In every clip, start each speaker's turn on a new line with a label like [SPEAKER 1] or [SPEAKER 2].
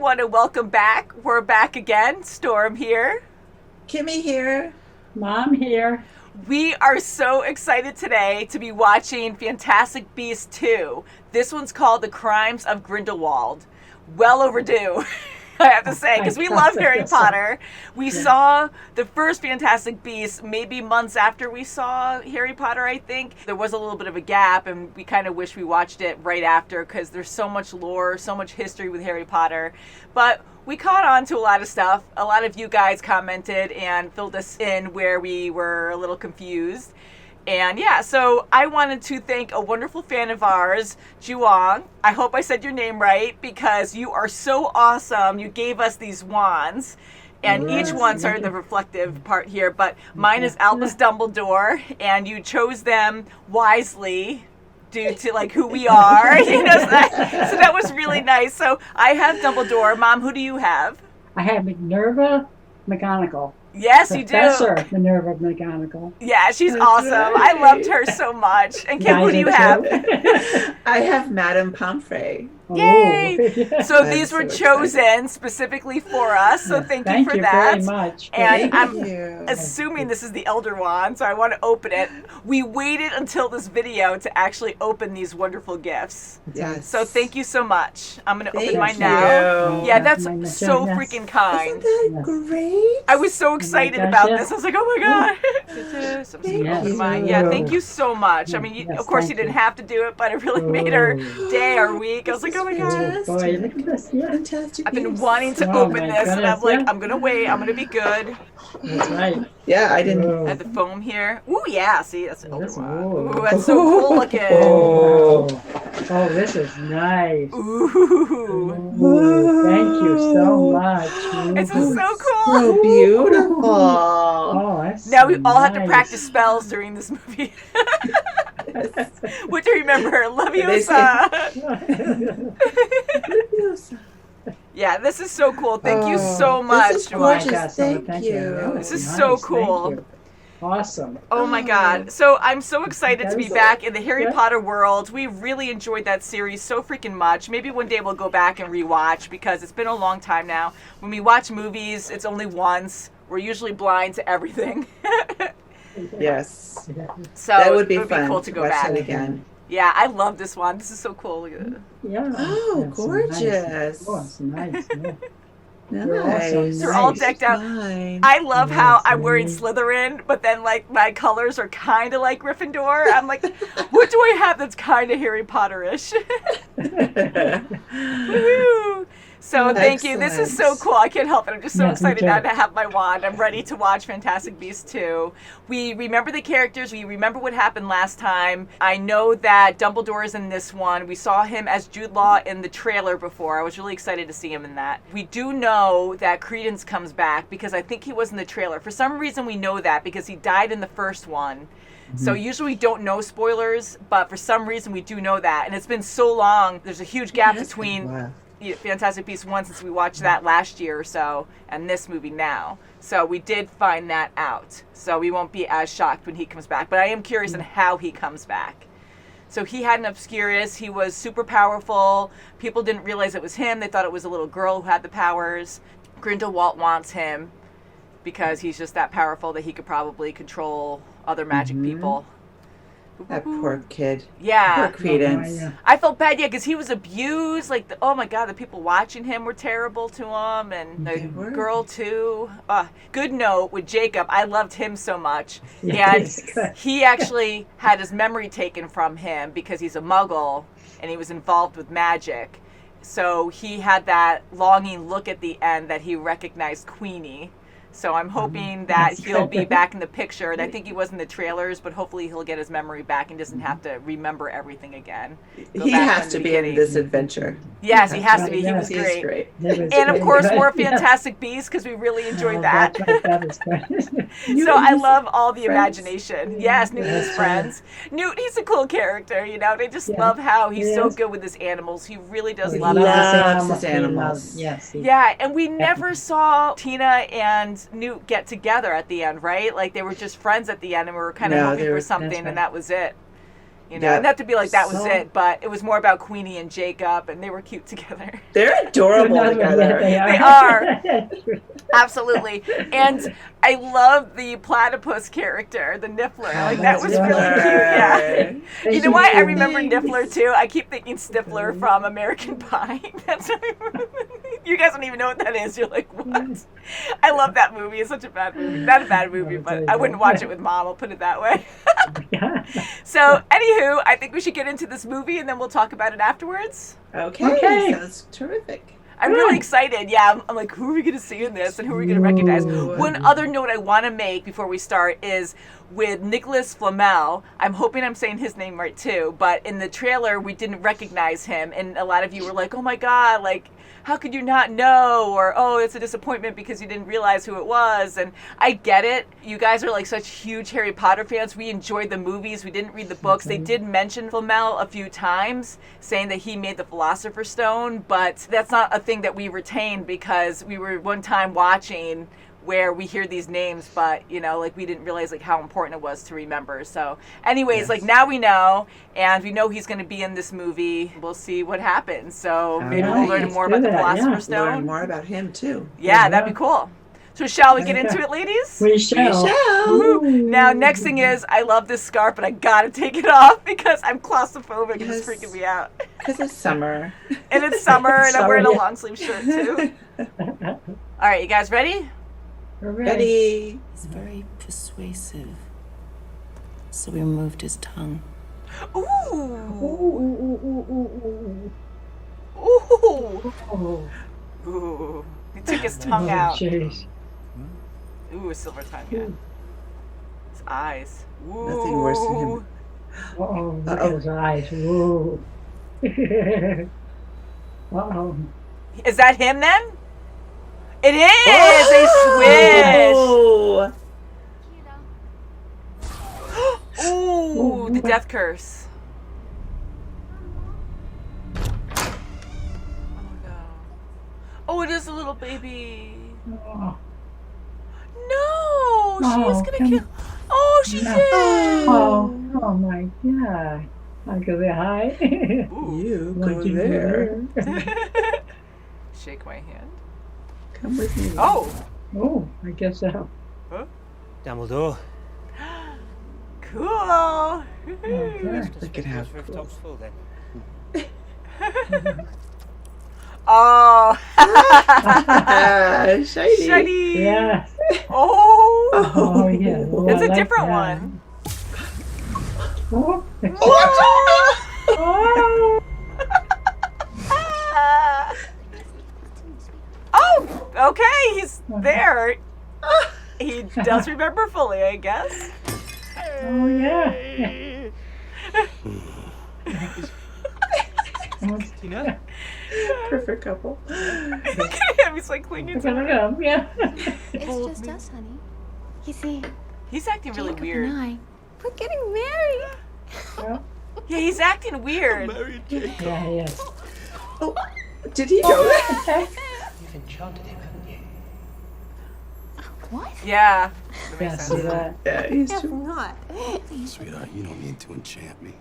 [SPEAKER 1] want to welcome back. We're back again. Storm here.
[SPEAKER 2] Kimmy here.
[SPEAKER 3] Mom here.
[SPEAKER 1] We are so excited today to be watching Fantastic Beasts 2. This one's called The Crimes of Grindelwald. Well overdue, I have to say, because we love Harry Potter. We saw the first Fantastic Beasts maybe months after we saw Harry Potter, I think. There was a little bit of a gap, and we kind of wish we watched it right after because there's so much lore, so much history with Harry Potter. But we caught on to a lot of stuff. A lot of you guys commented and filled us in where we were a little confused. And yeah, so I wanted to thank a wonderful fan of ours, Joao. I hope I said your name right because you are so awesome. You gave us these wands. And each one, sorry, the reflective part here, but mine is Albus Dumbledore, and you chose them wisely due to like who we are, you know. So that was really nice. So I have Dumbledore. Mom, who do you have?
[SPEAKER 3] I have Minerva McGonagall.
[SPEAKER 1] Yes, you do.
[SPEAKER 3] Professor Minerva McGonagall.
[SPEAKER 1] Yeah, she's awesome. Right. I loved her so much. And Kim, who do you have?
[SPEAKER 2] I have Madame Pomfrey.
[SPEAKER 1] Yay! So these were chosen specifically for us. So thank you for that.
[SPEAKER 3] Thank you very much.
[SPEAKER 1] And I'm assuming this is the Elder Wand, so I want to open it. We waited until this video to actually open these wonderful gifts.
[SPEAKER 2] Yes.
[SPEAKER 1] So thank you so much. I'm going to open mine now. Yeah, that's so freaking kind.
[SPEAKER 2] Isn't that great?
[SPEAKER 1] I was so excited about this. I was like, oh my God. Yeah, thank you so much. I mean, of course you didn't have to do it, but it really made our day, our week. I was like, oh my God.
[SPEAKER 3] Boy, look at this. Yeah.
[SPEAKER 2] Fantastic.
[SPEAKER 1] I've been wanting to open this, and I'm like, I'm going to wait. I'm going to be good.
[SPEAKER 3] That's right.
[SPEAKER 2] Yeah, I didn't.
[SPEAKER 1] I have the foam here. Ooh, yeah. See, that's an older one.
[SPEAKER 3] Ooh.
[SPEAKER 1] Ooh, that's so cool looking.
[SPEAKER 3] Oh, this is nice.
[SPEAKER 1] Ooh.
[SPEAKER 3] Thank you so much.
[SPEAKER 1] This is so cool.
[SPEAKER 2] So beautiful.
[SPEAKER 3] Oh, that's
[SPEAKER 1] Now we all have to
[SPEAKER 3] nice.
[SPEAKER 1] practice spells during this movie. What do you remember? Leviosa. Yeah, this is so cool. Thank you so much.
[SPEAKER 2] This is gorgeous.
[SPEAKER 3] Joao.
[SPEAKER 2] Thank you.
[SPEAKER 1] This is so cool.
[SPEAKER 3] Thank you. Awesome.
[SPEAKER 1] Oh my God. So I'm so excited to be back in the Harry Potter world. We really enjoyed that series so freaking much. Maybe one day we'll go back and rewatch because it's been a long time now. When we watch movies, it's only once. We're usually blind to everything.
[SPEAKER 2] Yes.
[SPEAKER 1] So
[SPEAKER 2] That would be
[SPEAKER 1] it would
[SPEAKER 2] fun
[SPEAKER 1] be cool to go
[SPEAKER 2] watch
[SPEAKER 1] back.
[SPEAKER 2] it again.
[SPEAKER 1] Yeah, I love this one. This is so cool. Look at it.
[SPEAKER 3] Yeah.
[SPEAKER 2] Oh,
[SPEAKER 3] That's
[SPEAKER 2] gorgeous.
[SPEAKER 3] Nice. Oh, it's nice. Yeah.
[SPEAKER 2] Nice.
[SPEAKER 1] They're all decked out.
[SPEAKER 2] Mine.
[SPEAKER 1] I love how
[SPEAKER 3] Yes,
[SPEAKER 1] I'm wearing Slytherin, but then like my colors are kind of like Gryffindor. I'm like, what do I have that's kind of Harry Potter-ish? Woohoo! So thank you. This is so cool. I can't help it. I'm just so excited now to have my wand. I'm ready to watch Fantastic Beasts 2. We remember the characters. We remember what happened last time. I know that Dumbledore is in this one. We saw him as Jude Law in the trailer before. I was really excited to see him in that. We do know that Credence comes back because I think he was in the trailer. For some reason we know that because he died in the first one. So usually we don't know spoilers, but for some reason we do know that. And it's been so long. There's a huge gap between Fantastic Beasts 1 since we watched that last year or so, and this movie now. So we did find that out. So we won't be as shocked when he comes back. But I am curious on how he comes back. So he had an Obscurus. He was super powerful. People didn't realize it was him. They thought it was a little girl who had the powers. Grindelwald wants him because he's just that powerful that he could probably control other magic people.
[SPEAKER 2] That poor kid.
[SPEAKER 1] Yeah.
[SPEAKER 2] Poor Credence.
[SPEAKER 1] I felt bad, because he was abused. Like, oh my God, the people watching him were terrible to him, and the girl too. Good note with Jacob. I loved him so much, and he actually had his memory taken from him because he's a Muggle and he was involved with magic. So he had that longing look at the end that he recognized Queenie. So I'm hoping that he'll be back in the picture. And I think he was in the trailers, but hopefully he'll get his memory back and doesn't have to remember everything again.
[SPEAKER 2] He has to be in this adventure.
[SPEAKER 1] Yes, he has to be. He was great. And of course, more Fantastic Beasts because we really enjoyed that. So I love all the imagination. Yes, Newt and his friends. Newt, he's a cool character, you know. They just love how he's so good with his animals. He really does love
[SPEAKER 2] his animals.
[SPEAKER 3] Yes.
[SPEAKER 1] Yeah, and we never saw Tina and Newt get together at the end, right? Like they were just friends at the end, and we were kind of hoping for something, and that was it. You know,
[SPEAKER 2] Yeah.
[SPEAKER 1] not to be like that was
[SPEAKER 3] So-
[SPEAKER 1] it, but it was more about Queenie and Jacob, and they were cute together.
[SPEAKER 2] They're adorable
[SPEAKER 3] Yeah,
[SPEAKER 2] together.
[SPEAKER 3] they
[SPEAKER 1] are. Absolutely. And I love the platypus character, the Niffler. Like, that was really cute. Yeah. You know why I remember Niffler too? I keep thinking Stifler from American Pie. That's what I remember. You guys don't even know what that is. You're like, what? I love that movie. It's such a bad movie. Not a bad movie, but I wouldn't watch it with Mom. I'll put it that way. So, anywho, I think we should get into this movie and then we'll talk about it afterwards.
[SPEAKER 2] Okay. Sounds terrific.
[SPEAKER 1] I'm really excited. Yeah, I'm like, who are we going to see in this and who are we going to recognize? One other note I want to make before we start is with Nicholas Flamel. I'm hoping I'm saying his name right too, but in the trailer we didn't recognize him, and a lot of you were like, oh my God, like, how could you not know? Or, oh, it's a disappointment because you didn't realize who it was. And I get it. You guys are like such huge Harry Potter fans. We enjoyed the movies. We didn't read the books. They did mention Flamel a few times, saying that he made the Philosopher's Stone, but that's not a thing that we retained because we were one time watching where we hear these names, but, you know, like, we didn't realize, like, how important it was to remember. So anyways, like, now we know, and we know he's going to be in this movie. We'll see what happens. So maybe we'll learn more about the Philosopher's Stone.
[SPEAKER 2] Learn more about him too.
[SPEAKER 1] Yeah, that'd be cool. So shall we get into it, ladies?
[SPEAKER 3] We shall.
[SPEAKER 1] Woo. Now, next thing is, I love this scarf, but I gotta take it off because I'm claustrophobic and it's freaking me out.
[SPEAKER 2] Because it's summer.
[SPEAKER 1] And it's summer, and I'm wearing a
[SPEAKER 3] yeah.
[SPEAKER 1] long sleeve shirt too. All right, you guys ready?
[SPEAKER 3] We're
[SPEAKER 2] Ready?
[SPEAKER 4] He's very persuasive. So we removed his tongue.
[SPEAKER 1] Ooh.
[SPEAKER 3] Oh,
[SPEAKER 1] Ooh. Ooh. He took his tongue out.
[SPEAKER 3] jeez.
[SPEAKER 1] Ooh, a silver tongue, yeah. His eyes. Ooh.
[SPEAKER 2] Nothing worse than him.
[SPEAKER 3] Uh-oh, look at his eyes. Whoa. Uh-oh.
[SPEAKER 1] Is that him then? It is! They
[SPEAKER 2] Oh!
[SPEAKER 1] switched! Ooh, the death curse. Oh no. Oh, it is a little baby.
[SPEAKER 3] Oh,
[SPEAKER 1] No! She was
[SPEAKER 3] Oh,
[SPEAKER 1] gonna
[SPEAKER 3] come
[SPEAKER 1] kill. Oh, she
[SPEAKER 3] No.
[SPEAKER 1] did!
[SPEAKER 3] oh my God. I go say hi.
[SPEAKER 2] You
[SPEAKER 3] Why
[SPEAKER 2] go
[SPEAKER 3] do you
[SPEAKER 2] there.
[SPEAKER 1] Shake my hand.
[SPEAKER 2] Come with me.
[SPEAKER 1] Oh!
[SPEAKER 3] Oh, I guess so.
[SPEAKER 5] Dumbledore.
[SPEAKER 1] Cool!
[SPEAKER 3] Okay.
[SPEAKER 2] Look at how
[SPEAKER 5] First
[SPEAKER 2] cool.
[SPEAKER 5] top's full then.
[SPEAKER 1] Oh!
[SPEAKER 2] Shiny.
[SPEAKER 1] Shiny!
[SPEAKER 3] Yeah.
[SPEAKER 1] Oh!
[SPEAKER 3] Oh, yeah. Oh,
[SPEAKER 1] It's
[SPEAKER 3] I
[SPEAKER 1] a
[SPEAKER 3] like
[SPEAKER 1] different
[SPEAKER 3] that.
[SPEAKER 1] one.
[SPEAKER 3] Oh.
[SPEAKER 1] Oh! Oh! Okay, he's there. He does remember fully, I guess.
[SPEAKER 3] Oh, yeah.
[SPEAKER 5] Tina?
[SPEAKER 2] Perfect couple.
[SPEAKER 1] Look at him, he's like clinging to her.
[SPEAKER 3] Yeah.
[SPEAKER 6] It's just us, honey. You see,
[SPEAKER 1] He's acting really
[SPEAKER 6] Jacob
[SPEAKER 1] weird.
[SPEAKER 6] and I, we're getting married.
[SPEAKER 1] Yeah, he's acting weird.
[SPEAKER 3] Yeah, yes.
[SPEAKER 2] Oh, did he know that?
[SPEAKER 5] You've enchanted him, haven't you?
[SPEAKER 6] What?
[SPEAKER 1] Yeah. That
[SPEAKER 3] Yeah,
[SPEAKER 1] makes
[SPEAKER 3] see
[SPEAKER 1] sense.
[SPEAKER 3] that.
[SPEAKER 2] Yeah, he's
[SPEAKER 6] Have
[SPEAKER 2] too.
[SPEAKER 6] not.
[SPEAKER 7] Sweetheart, you don't need to enchant me.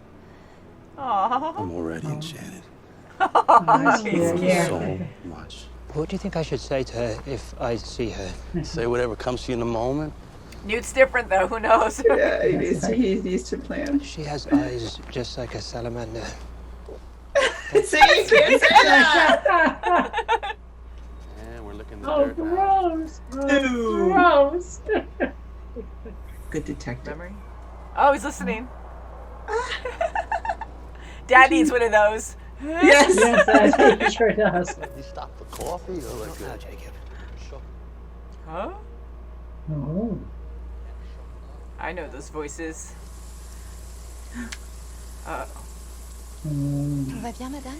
[SPEAKER 1] Aww.
[SPEAKER 7] I'm already enchanted.
[SPEAKER 1] Aww.
[SPEAKER 3] Yeah,
[SPEAKER 1] He's
[SPEAKER 3] yeah.
[SPEAKER 7] So much.
[SPEAKER 5] What do you think I should say to her if I see her?
[SPEAKER 7] Say whatever comes to you in the moment.
[SPEAKER 1] Newt's different though, who knows?
[SPEAKER 2] Yeah, he needs to plan.
[SPEAKER 5] She has eyes just like a salamander.
[SPEAKER 2] See, you can't say that.
[SPEAKER 7] Yeah, we're looking the
[SPEAKER 3] Oh,
[SPEAKER 7] dirt now.
[SPEAKER 3] gross.
[SPEAKER 2] Ew.
[SPEAKER 3] Gross.
[SPEAKER 2] Good detective.
[SPEAKER 1] Memory? Oh, he's listening. Dad needs one of those.
[SPEAKER 2] Yes.
[SPEAKER 3] Yes, he sure does.
[SPEAKER 7] You stop for coffee or like
[SPEAKER 5] Now, Jacob.
[SPEAKER 1] Huh?
[SPEAKER 3] Oh.
[SPEAKER 1] I know those voices.
[SPEAKER 6] Tout va bien, madame?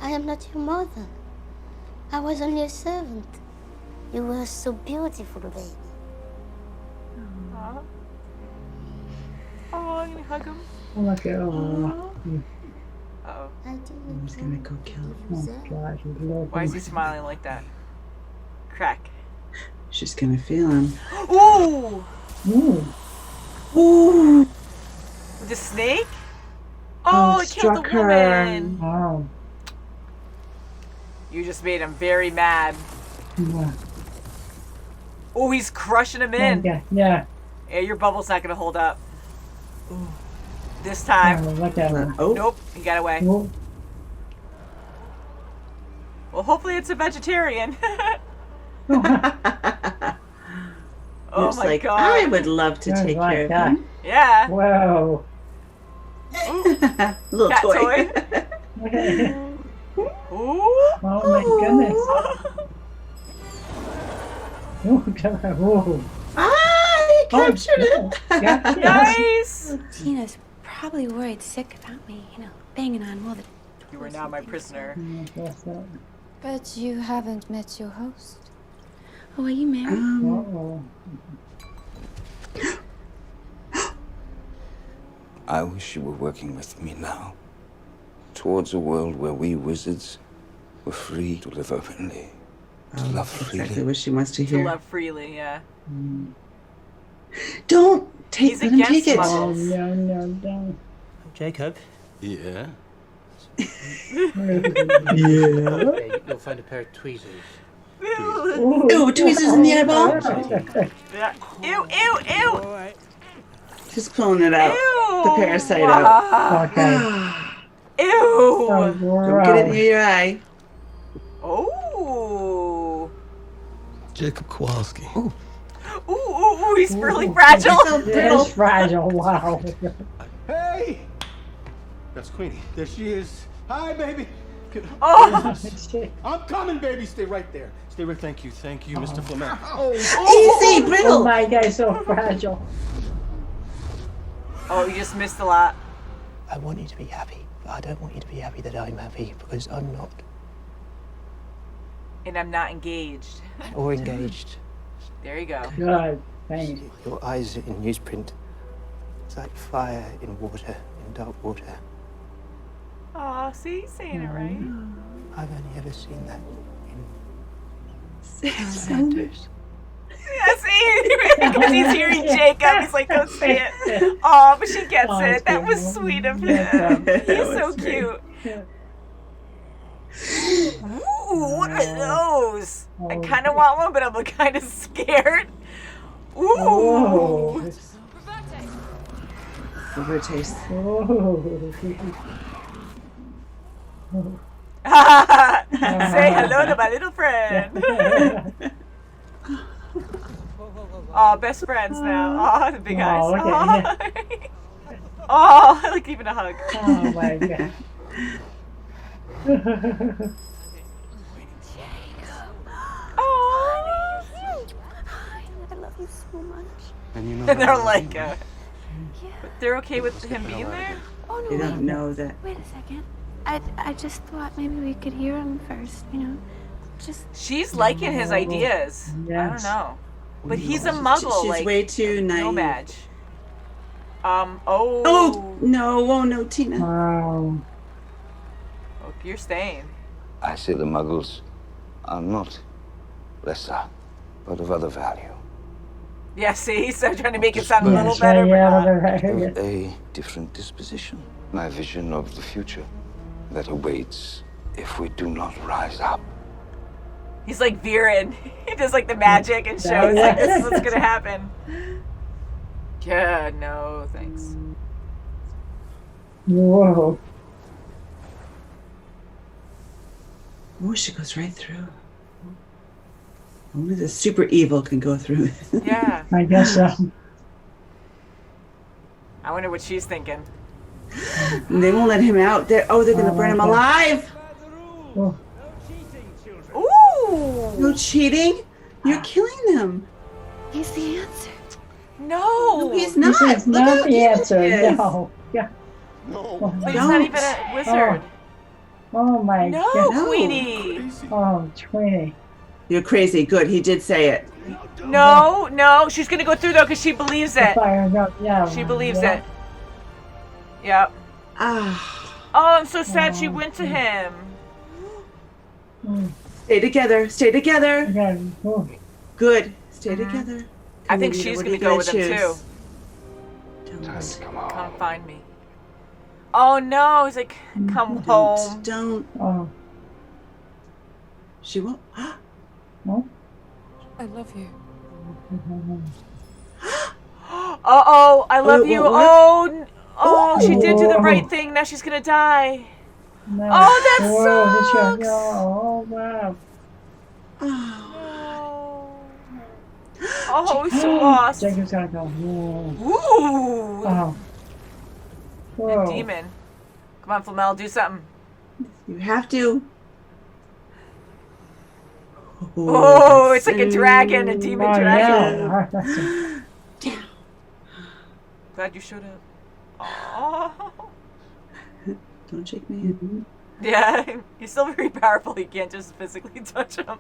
[SPEAKER 8] I am not your mother. I was only a servant. You were so beautiful, baby.
[SPEAKER 1] Aw. Oh, I'm gonna hug him.
[SPEAKER 3] Oh, look at oh.
[SPEAKER 1] Uh-oh.
[SPEAKER 8] I didn't
[SPEAKER 2] He's gonna go kill him.
[SPEAKER 3] Oh, God, he's looking.
[SPEAKER 1] Why is he smiling like that? Crack.
[SPEAKER 2] She's gonna feel him.
[SPEAKER 1] Ooh!
[SPEAKER 3] Ooh.
[SPEAKER 2] Ooh.
[SPEAKER 1] The snake? Oh, it killed the
[SPEAKER 2] struck her.
[SPEAKER 1] woman.
[SPEAKER 3] Oh.
[SPEAKER 1] You just made him very mad.
[SPEAKER 3] Yeah.
[SPEAKER 1] Oh, he's crushing him in.
[SPEAKER 3] Yeah. Yeah.
[SPEAKER 1] Yeah, your bubble's not gonna hold up. This time.
[SPEAKER 3] Oh, look at him.
[SPEAKER 2] Oh,
[SPEAKER 1] Nope, he got away.
[SPEAKER 3] Oh.
[SPEAKER 1] Well, hopefully it's a vegetarian. Oh
[SPEAKER 2] it's
[SPEAKER 1] my
[SPEAKER 2] like,
[SPEAKER 1] god.
[SPEAKER 2] I would love to
[SPEAKER 3] Sounds
[SPEAKER 2] take
[SPEAKER 3] like
[SPEAKER 2] care
[SPEAKER 3] that.
[SPEAKER 2] of him.
[SPEAKER 1] Yeah.
[SPEAKER 3] Whoa.
[SPEAKER 2] Little
[SPEAKER 1] Cat
[SPEAKER 2] toy.
[SPEAKER 1] Ooh.
[SPEAKER 3] Oh my goodness. Oh, God. Whoa.
[SPEAKER 2] Ah, he captured it.
[SPEAKER 3] Yeah.
[SPEAKER 1] Nice.
[SPEAKER 6] Tina's probably worried sick about me, banging on all the...
[SPEAKER 1] You are now my prisoner.
[SPEAKER 3] What's that?
[SPEAKER 6] But you haven't met your host. Oh, are you married?
[SPEAKER 3] Uh-oh.
[SPEAKER 9] I wish you were working with me now, towards a world where we wizards were free to live openly, to love freely.
[SPEAKER 2] Exactly what she wants to
[SPEAKER 1] To
[SPEAKER 2] hear.
[SPEAKER 1] love freely, yeah.
[SPEAKER 2] Don't take
[SPEAKER 1] He's
[SPEAKER 2] let him
[SPEAKER 1] against
[SPEAKER 2] take it.
[SPEAKER 1] muggles.
[SPEAKER 3] Oh, no, no, no.
[SPEAKER 5] Jacob,
[SPEAKER 7] Yeah.
[SPEAKER 5] you'll find a pair of tweezers.
[SPEAKER 2] Ooh, tweezers in the eyeball.
[SPEAKER 1] Yeah. Ew, ew, ew.
[SPEAKER 2] Just pulling it out.
[SPEAKER 1] Ew.
[SPEAKER 2] The parasite out.
[SPEAKER 3] Okay.
[SPEAKER 1] Ew.
[SPEAKER 3] Oh,
[SPEAKER 2] Don't get it near your eye.
[SPEAKER 1] Oh.
[SPEAKER 7] Jacob Kowalski.
[SPEAKER 1] Ooh, ooh, ooh, he's really fragile.
[SPEAKER 2] So
[SPEAKER 3] It
[SPEAKER 2] brittle.
[SPEAKER 3] is fragile. Wow.
[SPEAKER 10] Hey! That's Queenie. There she is. Hi, baby.
[SPEAKER 1] Oh.
[SPEAKER 10] I'm coming, baby. Stay right there. Stay right. Thank you, Mr. Flamel.
[SPEAKER 2] Easy,
[SPEAKER 3] Oh
[SPEAKER 2] brittle.
[SPEAKER 3] my God, so fragile.
[SPEAKER 1] Oh, you just missed a lot.
[SPEAKER 5] I want you to be happy, but I don't want you to be happy that I'm happy because I'm not.
[SPEAKER 1] And I'm not engaged.
[SPEAKER 5] Or engaged.
[SPEAKER 1] There you go.
[SPEAKER 3] Good. Thanks.
[SPEAKER 5] Your eyes in newsprint. It's like fire in water, in dark water.
[SPEAKER 1] Oh, see, he's saying it right.
[SPEAKER 5] I've only ever seen that in
[SPEAKER 2] Salamanders.
[SPEAKER 1] Yeah, see, because he's hearing Jacob. He's like, don't say it. Oh, but she gets
[SPEAKER 3] Oh,
[SPEAKER 1] it. That was
[SPEAKER 3] it's
[SPEAKER 1] sweet of
[SPEAKER 3] Yeah.
[SPEAKER 1] him. He's
[SPEAKER 2] That
[SPEAKER 1] so
[SPEAKER 2] was great.
[SPEAKER 1] cute. Ooh, what are those? I
[SPEAKER 3] Oh.
[SPEAKER 1] kind of want one, but I'm kind of scared. Ooh.
[SPEAKER 3] Whoa.
[SPEAKER 2] Give her a taste.
[SPEAKER 1] Say hello to my little friend. Oh, best friends now. Oh, the big eyes.
[SPEAKER 3] Oh, okay.
[SPEAKER 1] Oh, I like even a hug.
[SPEAKER 3] Oh my God.
[SPEAKER 1] Oh.
[SPEAKER 6] I love you so much.
[SPEAKER 7] And you know
[SPEAKER 1] And they're
[SPEAKER 7] how I
[SPEAKER 1] like,
[SPEAKER 7] love
[SPEAKER 1] but they're okay with him being there?
[SPEAKER 6] Oh, no,
[SPEAKER 2] They
[SPEAKER 6] wait.
[SPEAKER 2] don't know that.
[SPEAKER 6] Wait a second. I just thought maybe we could hear him first, Just...
[SPEAKER 1] She's liking his ideas. I don't
[SPEAKER 3] Yes.
[SPEAKER 1] know. But he's a muggle,
[SPEAKER 2] She's
[SPEAKER 1] like,
[SPEAKER 2] way too naive.
[SPEAKER 1] no match.
[SPEAKER 2] Oh
[SPEAKER 1] Oh,
[SPEAKER 2] no, Tina.
[SPEAKER 3] Wow.
[SPEAKER 1] oh, you're staying.
[SPEAKER 9] I say the muggles are not lesser, but of other value.
[SPEAKER 1] Yeah, see, he's trying to make it sound a
[SPEAKER 3] Yes,
[SPEAKER 1] little better, but
[SPEAKER 3] yeah,
[SPEAKER 1] not.
[SPEAKER 3] yeah.
[SPEAKER 9] Of a different disposition. My vision of the future that awaits if we do not rise up.
[SPEAKER 1] He's like Viren. He does like the magic and shows like this is what's gonna happen. Yeah, no, thanks.
[SPEAKER 3] Whoa.
[SPEAKER 2] Oh, she goes right through. Only the super evil can go through.
[SPEAKER 1] Yeah.
[SPEAKER 3] I guess so.
[SPEAKER 1] I wonder what she's thinking.
[SPEAKER 2] And they won't let him out. They're gonna burn him
[SPEAKER 3] my God.
[SPEAKER 2] alive.
[SPEAKER 3] Oh.
[SPEAKER 1] Ooh!
[SPEAKER 2] No cheating. You're killing them.
[SPEAKER 6] He's the answer.
[SPEAKER 1] No!
[SPEAKER 2] He's not.
[SPEAKER 3] This is
[SPEAKER 2] Look
[SPEAKER 3] not
[SPEAKER 2] how
[SPEAKER 3] the
[SPEAKER 2] cute
[SPEAKER 3] answer.
[SPEAKER 2] he is.
[SPEAKER 3] No. Yeah.
[SPEAKER 10] No.
[SPEAKER 1] But he's not even a wizard.
[SPEAKER 3] Oh my
[SPEAKER 1] No,
[SPEAKER 3] God.
[SPEAKER 2] No.
[SPEAKER 1] Queenie!
[SPEAKER 3] Oh, Twinnie.
[SPEAKER 2] You're crazy. Good. He did say it.
[SPEAKER 1] No, no, she's gonna go through though because she believes it.
[SPEAKER 3] Fire go. Yeah.
[SPEAKER 1] She believes
[SPEAKER 3] yeah.
[SPEAKER 1] it. Yep.
[SPEAKER 2] Ah.
[SPEAKER 1] Oh, I'm so sad she went to him.
[SPEAKER 2] Stay together. Stay together.
[SPEAKER 3] Okay. Oh.
[SPEAKER 2] Good. Stay together.
[SPEAKER 1] I think
[SPEAKER 2] Community,
[SPEAKER 1] she's
[SPEAKER 2] what are
[SPEAKER 1] gonna
[SPEAKER 2] you
[SPEAKER 1] go with him
[SPEAKER 2] choose?
[SPEAKER 1] too.
[SPEAKER 9] Time to come
[SPEAKER 1] Come find me. Oh no, he's like, come home.
[SPEAKER 2] Don't.
[SPEAKER 3] Oh,
[SPEAKER 2] She won't.
[SPEAKER 3] no?
[SPEAKER 4] I love you.
[SPEAKER 1] Uh-oh, I love you.
[SPEAKER 2] What?
[SPEAKER 1] Oh, she did do the right thing. Now she's gonna die.
[SPEAKER 3] No.
[SPEAKER 1] Oh, that
[SPEAKER 3] Whoa, this
[SPEAKER 1] sucks.
[SPEAKER 3] young- Oh, wow.
[SPEAKER 1] Oh, he's so lost.
[SPEAKER 3] Jacob's gonna go. Whoa.
[SPEAKER 1] Ooh.
[SPEAKER 3] Oh.
[SPEAKER 1] A
[SPEAKER 3] Whoa.
[SPEAKER 1] demon. Come on, Flamel, do something.
[SPEAKER 2] You have to.
[SPEAKER 1] Oh, it's like a dragon, a demon
[SPEAKER 3] Oh,
[SPEAKER 1] dragon.
[SPEAKER 3] yeah. That's a-
[SPEAKER 1] Glad you showed up. Oh.
[SPEAKER 2] Don't shake my hand.
[SPEAKER 1] Yeah, he's still very powerful. You can't just physically touch him.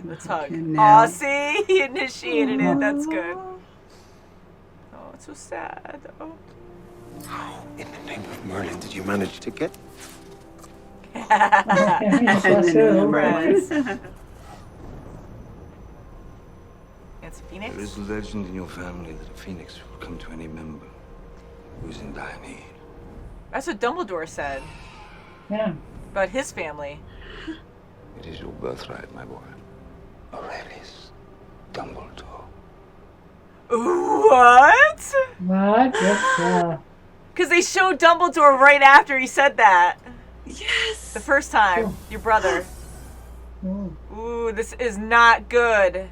[SPEAKER 1] Let's hug.
[SPEAKER 2] him now.
[SPEAKER 1] Aw, see? He initiated it. That's good. Oh, it's so sad. Oh.
[SPEAKER 10] How in the name of Merlin did you manage to get?
[SPEAKER 3] Yeah,
[SPEAKER 2] And
[SPEAKER 3] that's
[SPEAKER 2] then
[SPEAKER 3] it.
[SPEAKER 1] Friends.
[SPEAKER 2] Merlin.
[SPEAKER 1] It's Phoenix.
[SPEAKER 9] There is a legend in your family that a phoenix will come to any member who's in dire need.
[SPEAKER 1] That's what Dumbledore said
[SPEAKER 3] Yeah.
[SPEAKER 1] about his family.
[SPEAKER 9] It is your birthright, my boy. Aurelius Dumbledore.
[SPEAKER 1] What?
[SPEAKER 3] What? Yes.
[SPEAKER 1] Because they showed Dumbledore right after he said that.
[SPEAKER 2] Yes.
[SPEAKER 1] The first time. Your brother.
[SPEAKER 3] Ooh.
[SPEAKER 1] Ooh, this is not good.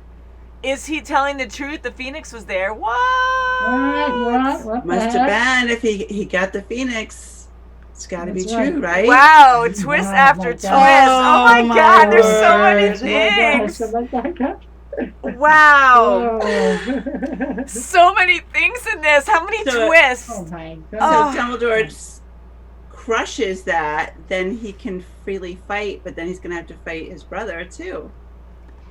[SPEAKER 1] Is he telling the truth? The Phoenix was there. What?
[SPEAKER 3] What the
[SPEAKER 2] Must
[SPEAKER 3] heck?
[SPEAKER 2] have been if he got the Phoenix. It's got to be
[SPEAKER 3] That's
[SPEAKER 2] true,
[SPEAKER 3] right.
[SPEAKER 2] right?
[SPEAKER 1] Wow, twist
[SPEAKER 3] Oh
[SPEAKER 1] after
[SPEAKER 3] my
[SPEAKER 1] twist.
[SPEAKER 3] God.
[SPEAKER 1] Oh my God, there's so many
[SPEAKER 3] Oh my gosh,
[SPEAKER 1] things.
[SPEAKER 3] oh my God.
[SPEAKER 1] Wow.
[SPEAKER 3] Oh.
[SPEAKER 1] So many things in this. How many
[SPEAKER 2] So-
[SPEAKER 1] twists?
[SPEAKER 3] Oh my
[SPEAKER 2] So
[SPEAKER 3] God.
[SPEAKER 2] Dumbledore just crushes that, then he can freely fight, but then he's going to have to fight his brother too.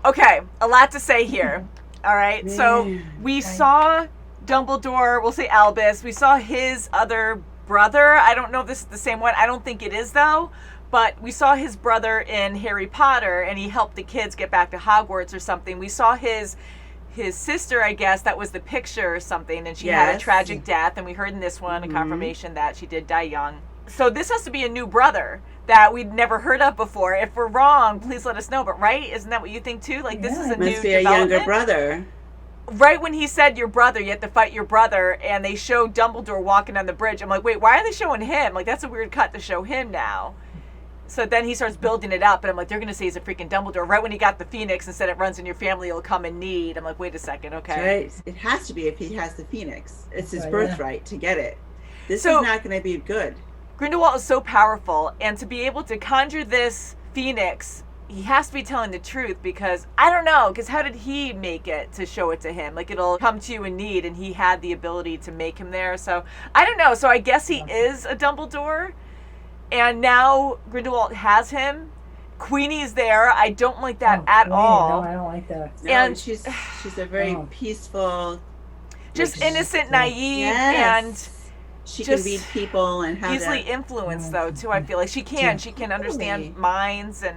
[SPEAKER 1] Okay, a lot to say here. All right, so
[SPEAKER 2] Man.
[SPEAKER 1] we saw Dumbledore, we'll say Albus. We saw his other brother. I don't know if this is the same one. I don't think it is, though. But we saw his brother in Harry Potter, and he helped the kids get back to Hogwarts or something. We saw his sister, I guess, that was the picture or something, and she had a
[SPEAKER 2] Yes.
[SPEAKER 1] tragic death. And we heard in this one a confirmation that she did die young. So this has to be a new brother that we'd never heard of before. If we're wrong, please let us know. But right, isn't that what you think too? Like this
[SPEAKER 3] Yeah,
[SPEAKER 1] is a
[SPEAKER 3] it
[SPEAKER 1] new
[SPEAKER 2] Must be a
[SPEAKER 1] development.
[SPEAKER 2] younger brother.
[SPEAKER 1] Right when he said your brother, you have to fight your brother, and they showed Dumbledore walking on the bridge. I'm like, wait, why are they showing him? Like that's a weird cut to show him now. So then he starts building it up, and I'm like, they're gonna say he's a freaking Dumbledore. Right when he got the Phoenix and said it runs in your family, you'll come in need. I'm like, wait a second, okay.
[SPEAKER 2] Right? It has to be if he has the Phoenix. It's his
[SPEAKER 3] Right,
[SPEAKER 2] birthright to get it. This
[SPEAKER 1] So-
[SPEAKER 2] is not going to be good.
[SPEAKER 1] Grindelwald is so powerful, and to be able to conjure this Phoenix, he has to be telling the truth because, I don't know, because how did he make it to show it to him? Like, it'll come to you in need, and he had the ability to make him there. So, I don't know. So, I guess he is a Dumbledore, and now Grindelwald has him. Queenie's there. I don't like that
[SPEAKER 3] Oh,
[SPEAKER 1] at
[SPEAKER 3] wait,
[SPEAKER 1] all.
[SPEAKER 3] No, I don't like that.
[SPEAKER 2] No,
[SPEAKER 1] And-
[SPEAKER 2] she's a very
[SPEAKER 3] Oh.
[SPEAKER 2] peaceful,
[SPEAKER 1] Just
[SPEAKER 2] like,
[SPEAKER 1] innocent, naive,
[SPEAKER 2] yes. She can
[SPEAKER 1] just
[SPEAKER 2] read people and how
[SPEAKER 1] easily
[SPEAKER 2] to.
[SPEAKER 1] influenced though too. I feel like she can understand
[SPEAKER 2] Totally.
[SPEAKER 1] minds, and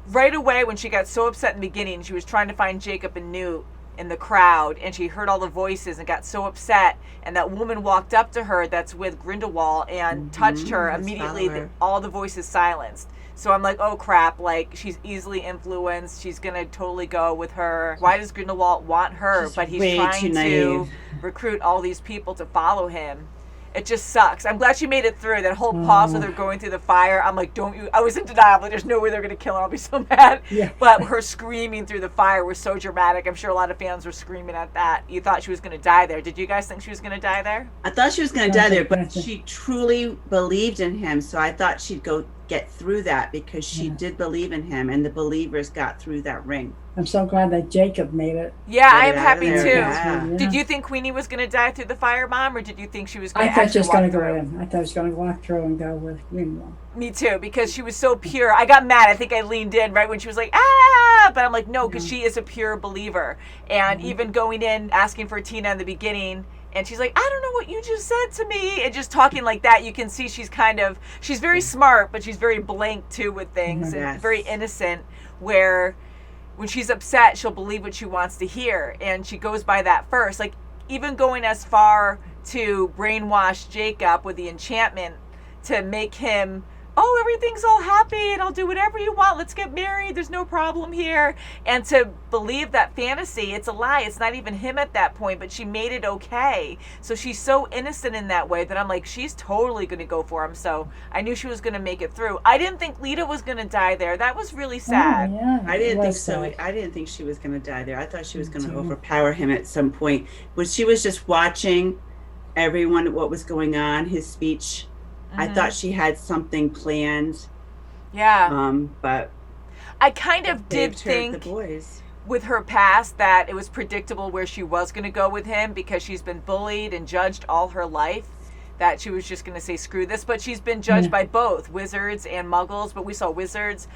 [SPEAKER 1] right away when she got so upset in the beginning, she was trying to find Jacob and Newt in the crowd, and she heard all the voices and got so upset, and that woman walked up to her that's with Grindelwald and touched her.
[SPEAKER 2] his
[SPEAKER 1] Immediately
[SPEAKER 2] follower.
[SPEAKER 1] all the voices silenced. So I'm like, oh crap, like she's easily influenced. She's gonna totally go with her. Why does Grindelwald want her?
[SPEAKER 2] She's
[SPEAKER 1] But he's
[SPEAKER 2] way
[SPEAKER 1] trying
[SPEAKER 2] too
[SPEAKER 1] to
[SPEAKER 2] naive.
[SPEAKER 1] recruit all these people to follow him. It just sucks. I'm glad she made it through. That whole pause where they're going through the fire. I'm like, don't you? I was in denial. Like, there's no way they're going to kill her. I'll be so mad.
[SPEAKER 3] Yeah.
[SPEAKER 1] But her screaming through the fire was so dramatic. I'm sure a lot of fans were screaming at that. You thought she was going to die there. Did you guys think she was going to die there?
[SPEAKER 2] I thought she was going to die there, but
[SPEAKER 3] Gotcha.
[SPEAKER 2] she truly believed in him. So I thought she'd go get through that because she
[SPEAKER 3] Yeah.
[SPEAKER 2] did believe in him, and the believers got through that ring.
[SPEAKER 3] I'm so glad that Jacob made it.
[SPEAKER 1] Yeah,
[SPEAKER 2] Get
[SPEAKER 1] I
[SPEAKER 2] it
[SPEAKER 1] am
[SPEAKER 2] out of
[SPEAKER 1] happy
[SPEAKER 2] there,
[SPEAKER 1] too.
[SPEAKER 2] yeah.
[SPEAKER 1] Did you think Queenie was going to die through the fire, Mom, or did you think she was going
[SPEAKER 3] I
[SPEAKER 1] to
[SPEAKER 3] thought
[SPEAKER 1] actually
[SPEAKER 3] she was going to
[SPEAKER 1] walk
[SPEAKER 3] go
[SPEAKER 1] through?
[SPEAKER 3] in. I thought she was going to walk through and go with Grindelwald.
[SPEAKER 1] Me too, because she was so pure. I got mad. I think I leaned in right when she was like, ah! But I'm like, no, because she is a pure believer. And even going in, asking for Tina in the beginning, and she's like, I don't know what you just said to me. And just talking like that, you can see she's she's very smart, but she's very blank too with things, and
[SPEAKER 2] Yes.
[SPEAKER 1] very innocent, where when she's upset, she'll believe what she wants to hear. And she goes by that first. Like, even going as far to brainwash Jacob with the enchantment to make him, oh, everything's all happy and I'll do whatever you want. Let's get married. There's no problem here. And to believe that fantasy, it's a lie. It's not even him at that point, but she made it okay. So she's so innocent in that way that I'm like, she's totally going to go for him. So I knew she was going to make it through. I didn't think Lita was going to die there. That was really sad.
[SPEAKER 3] Oh, yeah,
[SPEAKER 2] I didn't
[SPEAKER 3] it
[SPEAKER 2] think
[SPEAKER 3] was
[SPEAKER 2] so.
[SPEAKER 3] sad.
[SPEAKER 2] I didn't think she was going to die there. I thought she was going to overpower him at some point. When she was just watching everyone, what was going on, his speech, I thought she had something planned.
[SPEAKER 1] Yeah.
[SPEAKER 2] But
[SPEAKER 1] I kind of did think
[SPEAKER 2] the boys.
[SPEAKER 1] with her past that it was predictable where she was going to go with him because she's been bullied and judged all her life, that she was just going to say screw this. But she's been judged by both wizards and muggles, but we saw wizards,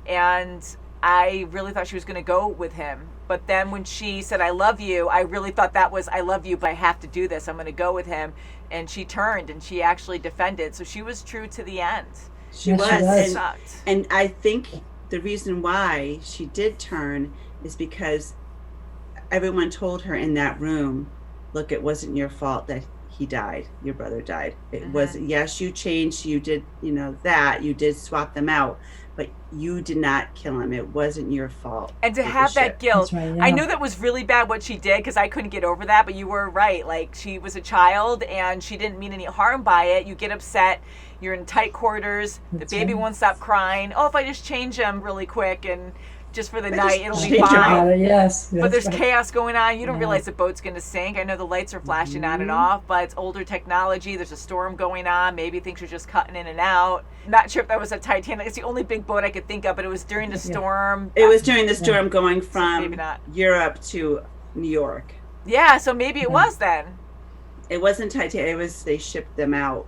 [SPEAKER 1] and I really thought she was going to go with him. But then when she said I love you, I really thought that was I love you, but I have to do this, I'm going to go with him. And she turned and she actually defended, so she was true to the end.
[SPEAKER 2] She
[SPEAKER 3] Yes,
[SPEAKER 2] was.
[SPEAKER 3] she was.
[SPEAKER 1] It sucked.
[SPEAKER 2] And I think the reason why she did turn is because everyone told her in that room, look, it wasn't your fault that he died, your brother died. It was, yes, you changed, you did, that, you did swap them out, but you did not kill him. It wasn't your fault.
[SPEAKER 1] And to have that guilt,
[SPEAKER 3] That's right, yeah.
[SPEAKER 1] I knew that was really bad what she did because I couldn't get over that, but you were right. Like, she was a child and she didn't mean any harm by it. You get upset, you're in tight quarters,
[SPEAKER 3] That's
[SPEAKER 1] the baby
[SPEAKER 3] right.
[SPEAKER 1] won't stop crying. Oh, if I just change him really quick and just for the
[SPEAKER 2] I
[SPEAKER 1] night,
[SPEAKER 2] just
[SPEAKER 1] it'll be
[SPEAKER 2] change him
[SPEAKER 1] fine.
[SPEAKER 2] out.
[SPEAKER 3] Yes.
[SPEAKER 1] But there's
[SPEAKER 3] that's right.
[SPEAKER 1] chaos going on. You don't
[SPEAKER 3] Yeah.
[SPEAKER 1] realize the boat's going to sink. I know the lights are flashing on and off, but it's older technology. There's a storm going on. Maybe things are just cutting in and out. Not sure if that was a Titanic. It's the only big boat I could think of, but it was during the storm.
[SPEAKER 2] It was during the storm going
[SPEAKER 1] maybe
[SPEAKER 2] from
[SPEAKER 1] not.
[SPEAKER 2] Europe to New York.
[SPEAKER 1] Yeah, so maybe it was then.
[SPEAKER 2] It wasn't Titanic. It was, they shipped them out.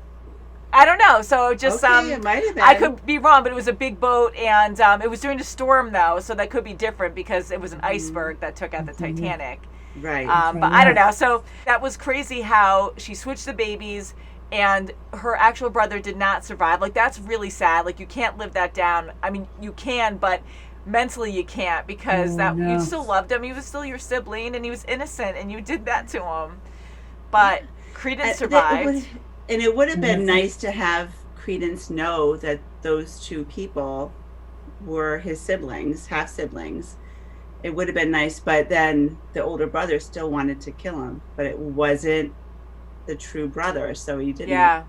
[SPEAKER 1] I don't know. So just
[SPEAKER 2] Okay, it might have been.
[SPEAKER 1] I could be wrong, but it was a big boat, and it was during the storm though, so that could be different because it was an iceberg that took out the Titanic.
[SPEAKER 2] Right.
[SPEAKER 1] But I don't know. So that was crazy how she switched the babies, and her actual brother did not survive. Like, that's really sad. Like, you can't live that down. I mean, you can, but mentally you can't because you still loved him. He was still your sibling, and he was innocent, and you did that to him. But Credence survived.
[SPEAKER 2] And it would have been nice to have Credence know that those two people were his siblings, half siblings. It would have been nice, but then the older brother still wanted to kill him, but it wasn't the true brother, so he didn't.
[SPEAKER 1] Yeah.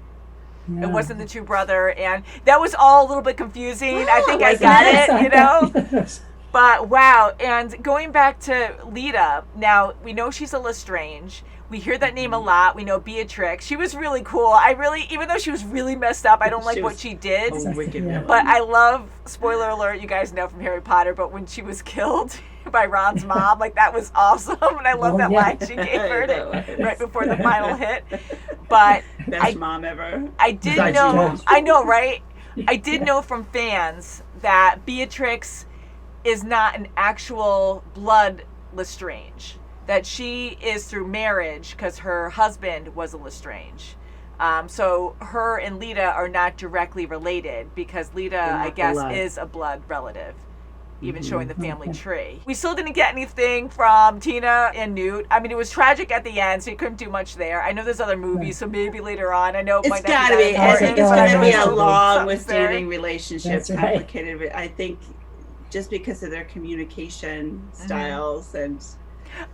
[SPEAKER 1] It wasn't the true brother, and that was all a little bit confusing. I think I
[SPEAKER 2] wasn't
[SPEAKER 1] got
[SPEAKER 2] it?
[SPEAKER 1] it, But wow, and going back to Lita, now we know she's a Lestrange. We hear that name a lot. We know Beatrix. She was really cool. Even though she was really messed up, I don't like what she did.
[SPEAKER 2] A wicked villain.
[SPEAKER 1] But I love, spoiler alert, you guys know from Harry Potter, but when she was killed by Ron's mom, like, that was awesome. And I love that line she gave her right before the final hit. But
[SPEAKER 2] Best mom ever.
[SPEAKER 1] I did
[SPEAKER 2] Besides
[SPEAKER 1] know,
[SPEAKER 2] you.
[SPEAKER 1] I know, right? I did know from fans that Beatrix is not an actual blood Lestrange. That she is through marriage because her husband was a Lestrange. So her and Lita are not directly related because Lita, I guess,
[SPEAKER 2] blood.
[SPEAKER 1] is a blood relative, even showing the family tree. We still didn't get anything from Tina and Newt. I mean, it was tragic at the end, so you couldn't do much there. I know there's other movies, so maybe later on. I know it
[SPEAKER 2] It's
[SPEAKER 1] might
[SPEAKER 2] got
[SPEAKER 1] not
[SPEAKER 2] to be.
[SPEAKER 1] be.
[SPEAKER 2] I think it's going to be a long,
[SPEAKER 1] Something's there.
[SPEAKER 2] withstanding relationship,
[SPEAKER 3] That's right.
[SPEAKER 2] complicated. I think just because of their communication styles and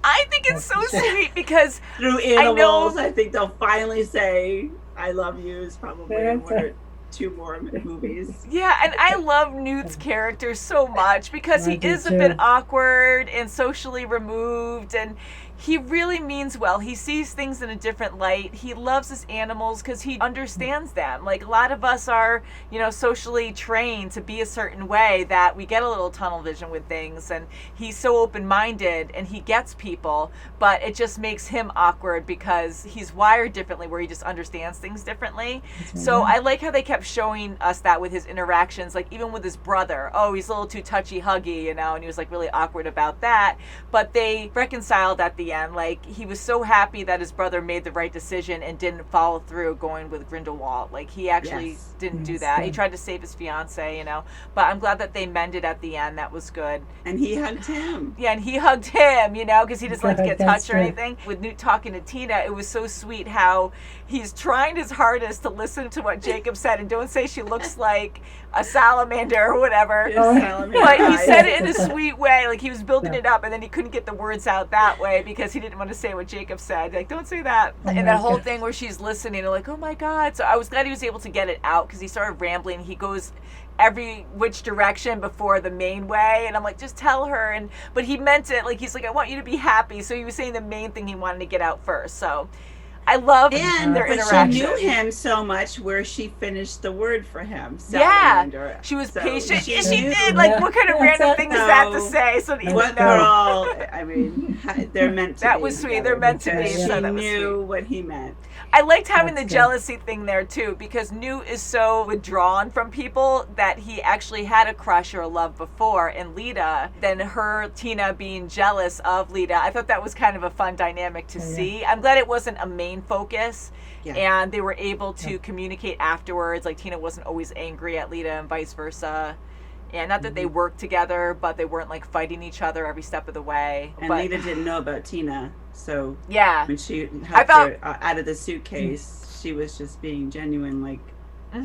[SPEAKER 1] I think it's so sweet because
[SPEAKER 2] through animals, I think they'll finally say "I love you" is probably in one or two more movies.
[SPEAKER 1] yeah, and I love Newt's character so much because he
[SPEAKER 3] I do
[SPEAKER 1] is a
[SPEAKER 3] too.
[SPEAKER 1] bit awkward and socially removed, and he really means well. He sees things in a different light. He loves his animals because he understands them. Like, a lot of us are, socially trained to be a certain way that we get a little tunnel vision with things, and he's so open-minded and he gets people, but it just makes him awkward because he's wired differently where he just understands things differently. So I like how they kept showing us that with his interactions, like even with his brother. Oh, he's a little too touchy-huggy, and he was like really awkward about that, but they reconciled at the end. Like, he was so happy that his brother made the right decision and didn't follow through going with Grindelwald. Like, he actually didn't do that. He tried to save his fiance, you know. But I'm glad that they mended at the end. That was good.
[SPEAKER 2] And he hugged him.
[SPEAKER 1] Yeah, and he hugged him, you know, because he doesn't like to get
[SPEAKER 3] That's
[SPEAKER 1] touched or
[SPEAKER 3] good.
[SPEAKER 1] anything. With Newt talking to Tina, it was so sweet how he's trying his hardest to listen to what Jacob said and don't say she looks like a salamander or whatever. But he said it in a sweet way. Like, he was building it up, and then he couldn't get the words out that way because he didn't want to say what Jacob said. Like, don't say that. And that whole thing where she's listening, like, oh my God. So I was glad he was able to get it out because he started rambling. He goes every which direction before the main way, and I'm like, just tell her. But he meant it. Like, he's like, I want you to be happy. So he was saying the main thing he wanted to get out first. So I love their interaction.
[SPEAKER 2] She knew him so much where she finished the word for him.
[SPEAKER 1] Yeah, she was patient. She did. Like, what kind of random thing is that to say? So
[SPEAKER 2] what they're all, I mean, they're meant to
[SPEAKER 1] that
[SPEAKER 2] be.
[SPEAKER 1] was sweet. They're meant to be.
[SPEAKER 2] She
[SPEAKER 1] So that was
[SPEAKER 2] knew
[SPEAKER 1] sweet.
[SPEAKER 2] what he meant.
[SPEAKER 1] I liked having the jealousy thing there too, because Newt is so withdrawn from people that he actually had a crush or a love before in Lita. Then Tina being jealous of Lita. I thought that was kind of a fun dynamic to see. I'm glad it wasn't a main focus. Yeah. And they were able to communicate afterwards. Like, Tina wasn't always angry at Lita and vice versa. And not that they worked together, but they weren't like fighting each other every step of the way.
[SPEAKER 2] And Lita didn't know about Tina, so when she helped her out of the suitcase, she was just being genuine, like, I'll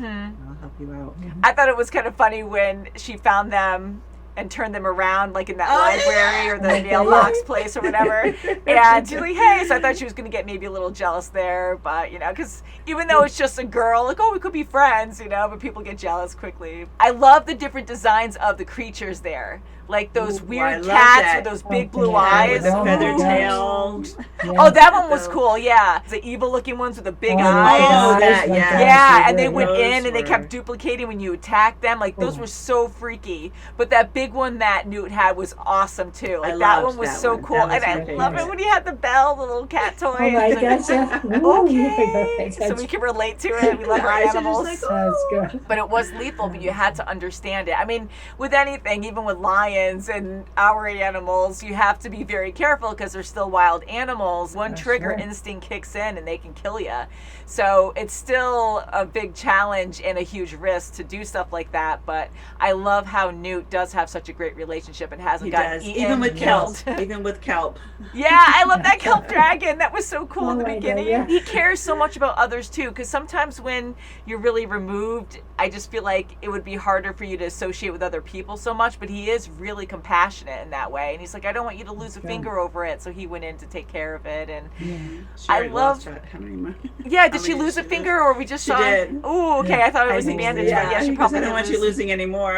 [SPEAKER 2] help you out.
[SPEAKER 1] I thought it was kind of funny when she found them and turned them around, like in that library or the mailbox place or whatever. And she's like, hey, so I thought she was going to get maybe a little jealous there, but, you know, because even though it's just a girl, like, oh, we could be friends, you know, but people get jealous quickly. I love the different designs of the creatures there. Like those weird cats with those big blue eyes.
[SPEAKER 2] With the feather tails.
[SPEAKER 1] Oh, that one was cool, yeah. The evil-looking ones with the big eyes. Yeah, and they went in and they kept duplicating when you attacked them. Like, those were so freaky. But that big one that Newt had was awesome, too. Like, that one was so cool. And I love it when he had the bell, the little cat toy.
[SPEAKER 3] Oh, my gosh,
[SPEAKER 1] okay. So we can relate to it. We love our animals.
[SPEAKER 3] That's good.
[SPEAKER 1] But it was lethal, but you had to understand it. I mean, with anything, even with lions and our animals, you have to be very careful because they're still wild animals. One trigger instinct kicks in and they can kill you. So it's still a big challenge and a huge risk to do stuff like that. But I love how Newt does have such a great relationship and hasn't gotten eaten.
[SPEAKER 2] Even with kelp. Even with kelp.
[SPEAKER 1] Yeah, I love that kelp dragon. That was so cool in the beginning. He cares so much about others too, because sometimes when you're really removed, I just feel like it would be harder for you to associate with other people so much, but he is really compassionate in that way. And he's like, I don't want you to lose a finger over it. So he went in to take care of it. And I love...
[SPEAKER 2] How many more?
[SPEAKER 1] Yeah, did she lose a finger or we just saw...
[SPEAKER 2] She did.
[SPEAKER 1] Oh, okay. I thought it was a bandage. But yeah, she probably
[SPEAKER 2] I don't want you losing anymore.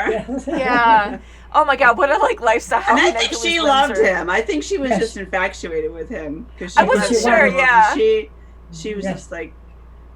[SPEAKER 1] Yeah. Oh my God, what a lifestyle.
[SPEAKER 2] And I think she loved him. I think she was just infatuated with him.
[SPEAKER 1] I wasn't sure, yeah.
[SPEAKER 2] She was just like,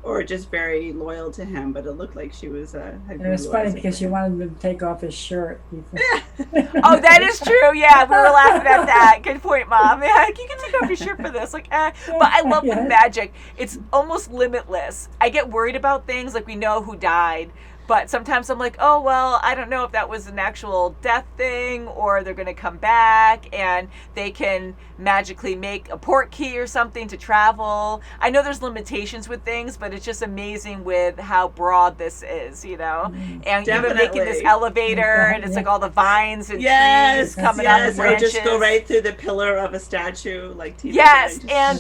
[SPEAKER 2] or just very loyal to him, but it looked like she was
[SPEAKER 3] it was funny because she wanted him to take off his shirt.
[SPEAKER 1] Oh, that is true. Yeah, we were laughing at that. Good point, Mom. Yeah, like, you can take off your shirt for this. Like, But I love the magic. It's almost limitless. I get worried about things like we know who died. But sometimes I'm like, oh, well, I don't know if that was an actual death thing or they're going to come back and they can magically make a port key or something to travel. I know there's limitations with things, but it's just amazing with how broad this is, you know? And even making this elevator and it's like all the vines and trees coming out of the branches.
[SPEAKER 2] Or just go right through the pillar of a statue like Tina.
[SPEAKER 1] Yes, and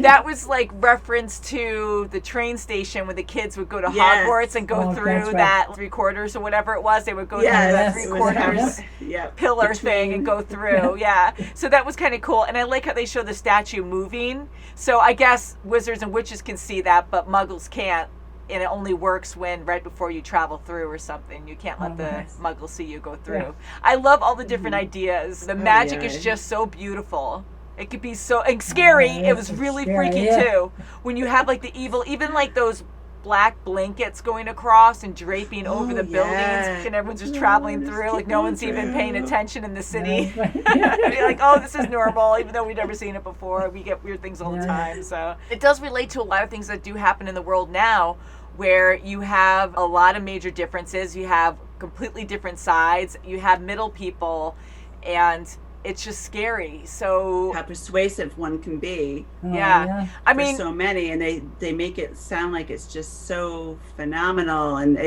[SPEAKER 1] that was like reference to the train station when the kids would go to Hogwarts and go through that 3/4 or whatever it was. They would go through that 3/4 pillar thing and go through. Yeah. So that was kind of cool. And I like how they show the statue moving. So I guess wizards and witches can see that, but muggles can't. And it only works when right before you travel through or something. You can't let the muggles see you go through. Yeah. I love all the different ideas. The magic is just so beautiful. It could be so scary. It was really freaky too. When you have like the evil, even like those black blankets going across and draping over the buildings and everyone's just traveling through like no one's even paying attention in the city. You're like, oh, this is normal, even though we've never seen it before. We get weird things all the time. So it does relate to a lot of things that do happen in the world now, where you have a lot of major differences. You have completely different sides. You have middle people, and it's just scary. So
[SPEAKER 2] how persuasive one can be.
[SPEAKER 1] yeah. I mean,
[SPEAKER 2] so many, and they make it sound like it's just so phenomenal. And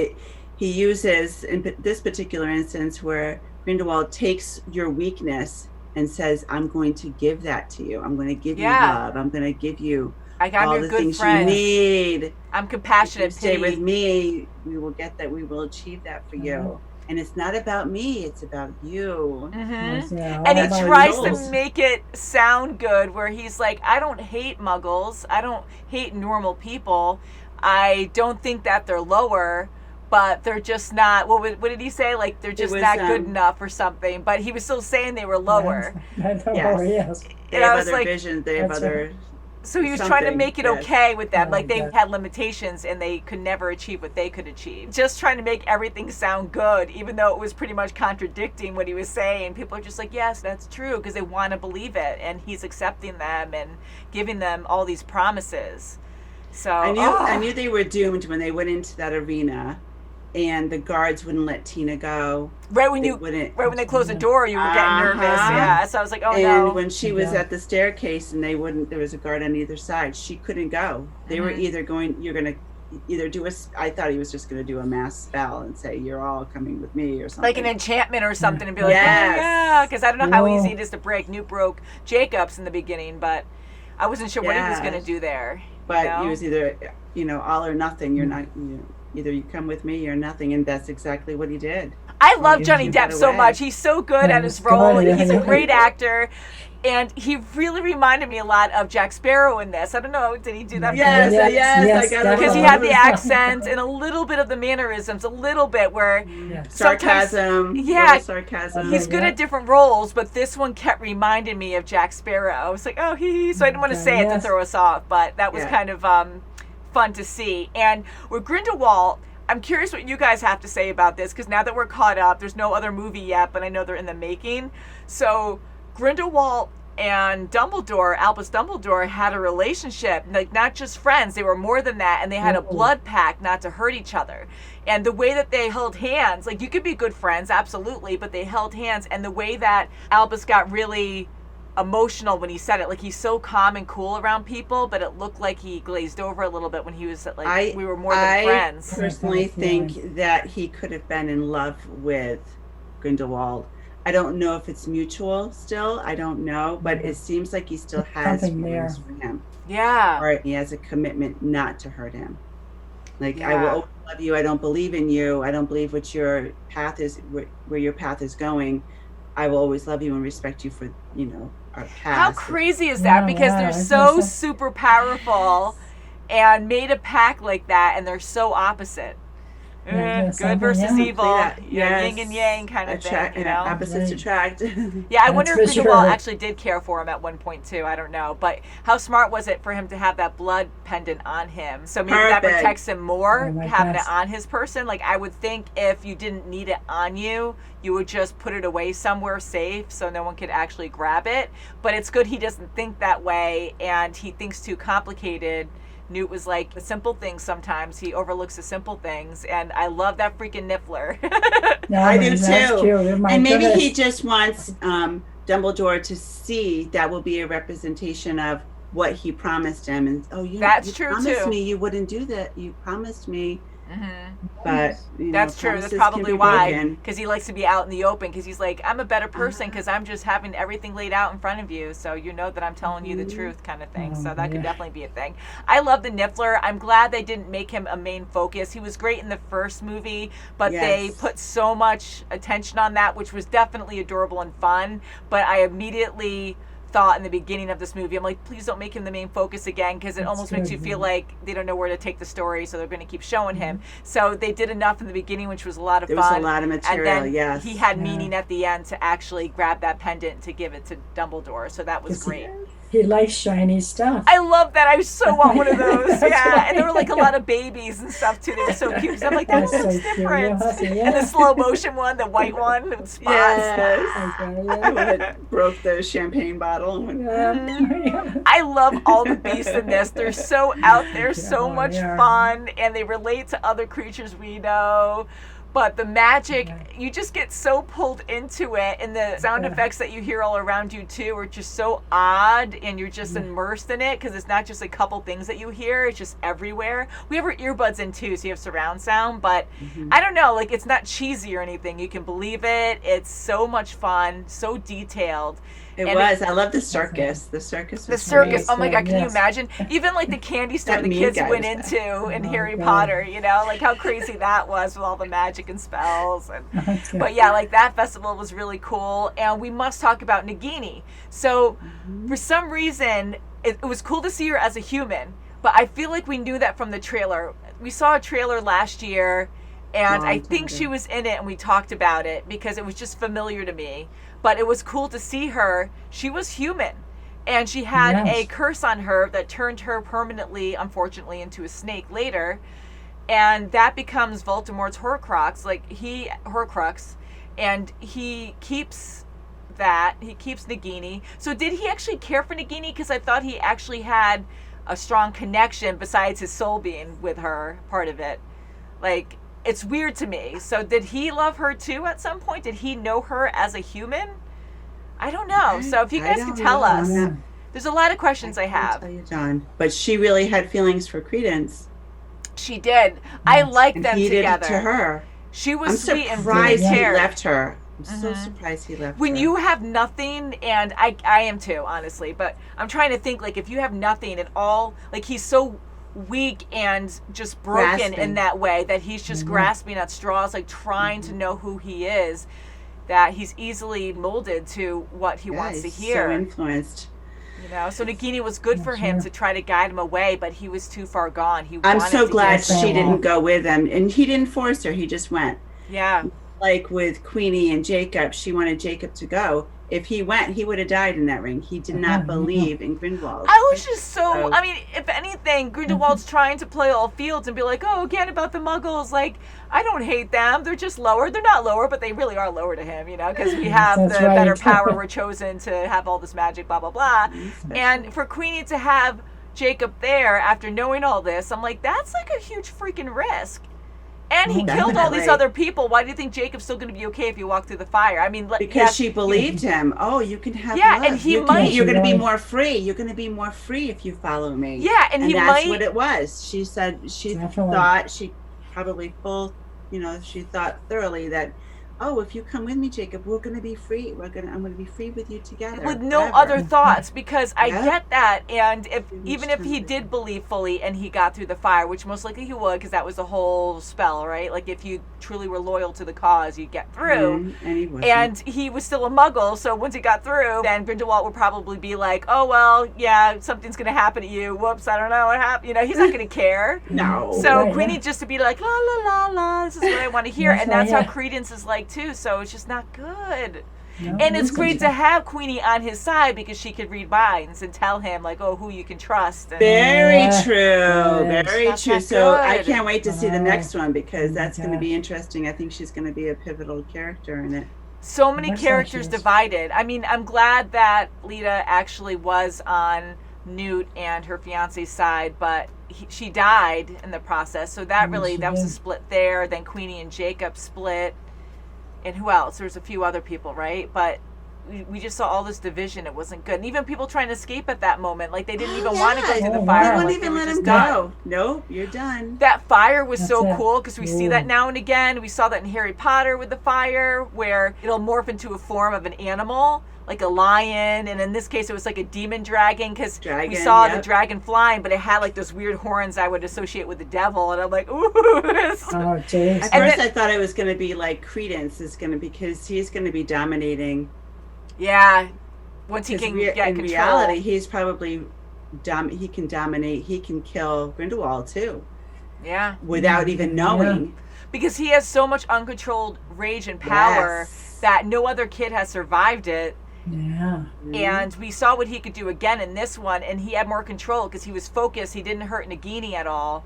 [SPEAKER 2] he uses in this particular instance where Grindelwald takes your weakness and says, I'm going to give that to you. I'm going to give you love. I'm going to give you
[SPEAKER 1] I'm
[SPEAKER 2] all
[SPEAKER 1] your
[SPEAKER 2] the
[SPEAKER 1] good
[SPEAKER 2] things
[SPEAKER 1] friend.
[SPEAKER 2] you need.
[SPEAKER 1] I'm compassionate.
[SPEAKER 2] If you stay with me, we will get that. We will achieve that for you. And it's not about me, it's about you.
[SPEAKER 1] And he tries to make it sound good, where he's like, I don't hate muggles. I don't hate normal people. I don't think that they're lower, but they're just not, what did he say? Like, they're just not good enough or something. But he was still saying they were lower.
[SPEAKER 2] Yes. They have other visions, they have other...
[SPEAKER 1] So he was trying to make it okay with them. Like, they had limitations and they could never achieve what they could achieve. Just trying to make everything sound good, even though it was pretty much contradicting what he was saying. People are just like, yes, that's true, because they want to believe it. And he's accepting them and giving them all these promises. So
[SPEAKER 2] I knew they were doomed when they went into that arena and the guards wouldn't let Tina go.
[SPEAKER 1] Right when they closed the door, you were getting nervous. Yeah. So I was like, oh no.
[SPEAKER 2] And when she was at the staircase and there was a guard on either side, she couldn't go. They were either I thought he was just going to do a mass spell and say, you're all coming with me or something.
[SPEAKER 1] Like an enchantment or something, and be like, oh yeah. Because I don't know how easy it is to break. Newt broke Jacob's in the beginning, but I wasn't sure what he was going to do there.
[SPEAKER 2] But he was either, all or nothing. You're not, either you come with me or nothing, and that's exactly what he did.
[SPEAKER 1] I love Johnny Depp so much. He's so good at his role. He's a great actor. And he really reminded me a lot of Jack Sparrow in this. I don't know, did he do that?
[SPEAKER 2] Yes.
[SPEAKER 1] Because he had the accent and a little bit of the mannerisms, a little bit where
[SPEAKER 2] sarcasm.
[SPEAKER 1] Yeah,
[SPEAKER 2] sarcasm.
[SPEAKER 1] He's good at different roles, but this one kept reminding me of Jack Sparrow. I was like, oh, so I didn't want to say it to throw us off, but that was kind of fun to see. And with Grindelwald, I'm curious what you guys have to say about this, because now that we're caught up, there's no other movie yet, but I know they're in the making. So Grindelwald and Dumbledore, Albus Dumbledore, had a relationship, like not just friends, they were more than that, and they had a blood pact not to hurt each other. And the way that they held hands, like you could be good friends, absolutely, but they held hands, and the way that Albus got really emotional when he said it, like he's so calm and cool around people, but it looked like he glazed over a little bit when he was like, we were more than friends.
[SPEAKER 2] I personally think that he could have been in love with Grindelwald. I don't know if it's mutual still. I don't know, but it seems like he still has feelings for him.
[SPEAKER 1] Yeah.
[SPEAKER 2] Or he has a commitment not to hurt him. Like, I will always love you. I don't believe in you. I don't believe what your path is, where your path is going. I will always love you and respect you for, our past.
[SPEAKER 1] How crazy is that? Because they're so super powerful and made a pact like that, and they're so opposite. Good versus evil, yin and yang kind of thing,
[SPEAKER 2] opposites attract.
[SPEAKER 1] I wonder if Grindelwald actually did care for him at one point too. I don't know, but how smart was it for him to have that blood pendant on him? So maybe that protects him more, having it on his person. Like, I would think if you didn't need it on you, you would just put it away somewhere safe so no one could actually grab it. But it's good he doesn't think that way, and he thinks too complicated. Newt was like, the simple things sometimes. He overlooks the simple things. And I love that freaking Niffler.
[SPEAKER 2] I do too. And maybe he just wants Dumbledore to see that will be a representation of what he promised him. And, you promised me you wouldn't do that. You promised me. But
[SPEAKER 1] that's true. That's probably why, because he likes to be out in the open, because he's like, I'm a better person because I'm just having everything laid out in front of you, so you know that I'm telling you the truth, kind of thing. So that could definitely be a thing. I love the Niffler. I'm glad they didn't make him a main focus. He was great in the first movie, but they put so much attention on that, which was definitely adorable and fun. But I immediately thought in the beginning of this movie, I'm like, please don't make him the main focus again, because it almost makes you feel like they don't know where to take the story, so they're going to keep showing him. So they did enough in the beginning, which was a lot of fun.
[SPEAKER 2] There was a lot of material,
[SPEAKER 1] and then he had meaning at the end to actually grab that pendant to give it to Dumbledore, so that was great.
[SPEAKER 3] He likes shiny stuff.
[SPEAKER 1] I love that. I so want one of those. And there were like a lot of babies and stuff too. They were so cute. So I'm like, that's different. And the slow motion one, the white one with spots.
[SPEAKER 2] Yes. Broke the champagne bottle.
[SPEAKER 1] I love all the beasts in this. They're so out there, so much fun, and they relate to other creatures we know. But the magic, you just get so pulled into it, and the sound effects that you hear all around you too are just so odd, and you're just immersed in it because it's not just a couple things that you hear, it's just everywhere. We have our earbuds in too, so you have surround sound, but I don't know, like it's not cheesy or anything. You can believe it. It's so much fun, so detailed.
[SPEAKER 2] It was. I love the circus. The circus.
[SPEAKER 1] The circus.
[SPEAKER 2] Great.
[SPEAKER 1] Oh my God! Can you imagine? Even like the candy store the kids went into in Harry Potter. You know, like how crazy that was with all the magic and spells. And, but yeah, like that festival was really cool. And we must talk about Nagini. So for some reason, it was cool to see her as a human. But I feel like we knew that from the trailer. We saw a trailer last year, and I think she was in it, and we talked about it because it was just familiar to me. But it was cool to see her. She was human. And she had a curse on her that turned her permanently, unfortunately, into a snake later. And that becomes Voldemort's Horcrux, Horcrux. And he keeps that. He keeps Nagini. So did he actually care for Nagini? Because I thought he actually had a strong connection besides his soul being with her, part of it. Like, it's weird to me. So did he love her too at some point? Did he know her as a human? I don't know. So if you guys could tell us. There's a lot of questions I have.
[SPEAKER 2] I'll tell you, John. But she really had feelings for Credence.
[SPEAKER 1] She did. I liked them
[SPEAKER 2] he
[SPEAKER 1] together.
[SPEAKER 2] Did it to her.
[SPEAKER 1] She was sweet and
[SPEAKER 2] surprised
[SPEAKER 1] really
[SPEAKER 2] he
[SPEAKER 1] cared.
[SPEAKER 2] left her. I'm so surprised he left
[SPEAKER 1] when
[SPEAKER 2] her.
[SPEAKER 1] you have nothing, and I am too, honestly, but I'm trying to think, like, if you have nothing at all, like, he's so weak and just broken in that way that he's just grasping at straws, like trying to know who he is, that he's easily molded to what he wants to hear.
[SPEAKER 2] So influenced.
[SPEAKER 1] You know, so Nagini was good for him to try to guide him away, but he was too far gone.
[SPEAKER 2] I'm so glad she didn't go with him, and he didn't force her. He just went.
[SPEAKER 1] Yeah.
[SPEAKER 2] Like with Queenie and Jacob, she wanted Jacob to go. If he went, he would have died in that ring. He did not believe in Grindelwald.
[SPEAKER 1] I was just I mean, if anything, Grindelwald's trying to play all fields and be like, oh, again, about the Muggles. Like, I don't hate them. They're just lower. They're not lower, but they really are lower to him, you know, because we have the better power. We're chosen to have all this magic, blah, blah, blah. And for Queenie to have Jacob there after knowing all this, I'm like, that's like a huge freaking risk. And he killed all these other people. Why do you think Jacob's still going to be okay if you walk through the fire? I mean,
[SPEAKER 2] because she believed him. Oh, you can have love.
[SPEAKER 1] And
[SPEAKER 2] you're going to be more free. You're going to be more free if you follow me.
[SPEAKER 1] Yeah, and
[SPEAKER 2] that's what it was. She said she thought she probably she thought thoroughly that, oh, if you come with me, Jacob, we're going to be free. I'm going to be free with you together.
[SPEAKER 1] With no other thoughts, because I get that. And even if he did believe fully and he got through the fire, which most likely he would, because that was the whole spell, right? Like if you truly were loyal to the cause, you'd get through.
[SPEAKER 2] And he wasn't.
[SPEAKER 1] And he was still a muggle, so once he got through, then Grindelwald would probably be like, oh, well, yeah, something's going to happen to you. Whoops, I don't know what happened. You know, he's not going to care.
[SPEAKER 2] No.
[SPEAKER 1] So Queenie just to be like, la, la, la, la, this is what I want to hear. And that's how Credence is like, too. So it's just not good. No, and it's great to have Queenie on his side because she could read minds and tell him, like, oh, who you can trust. And
[SPEAKER 2] very true. Very true. So
[SPEAKER 1] good.
[SPEAKER 2] I can't wait to see the next one because that's going to be interesting. I think she's going to be a pivotal character in it.
[SPEAKER 1] So many characters divided. I mean, I'm glad that Lita actually was on Newt and her fiance's side, but she died in the process. So that that was a split there. Then Queenie and Jacob split. And who else? There's a few other people, right? But we just saw all this division. It wasn't good. And even people trying to escape at that moment, like they didn't even want to go through the fire.
[SPEAKER 2] They wouldn't
[SPEAKER 1] like,
[SPEAKER 2] even let him go. Nope, you're done.
[SPEAKER 1] That fire was so cool because we see that now and again. We saw that in Harry Potter with the fire, where it'll morph into a form of an animal, like a lion. And in this case, it was like a demon dragon because we saw the dragon flying, but it had like those weird horns I would associate with the devil. And I'm like, ooh.
[SPEAKER 2] At first, I thought it was going to be like Credence because he's going to be dominating.
[SPEAKER 1] Yeah, once he can get
[SPEAKER 2] in
[SPEAKER 1] control.
[SPEAKER 2] reality, he's probably he can dominate. He can kill Grindelwald too.
[SPEAKER 1] Yeah,
[SPEAKER 2] without even knowing,
[SPEAKER 1] because he has so much uncontrolled rage and power that no other kid has survived it.
[SPEAKER 3] Yeah,
[SPEAKER 1] and we saw what he could do again in this one, and he had more control because he was focused. He didn't hurt Nagini at all,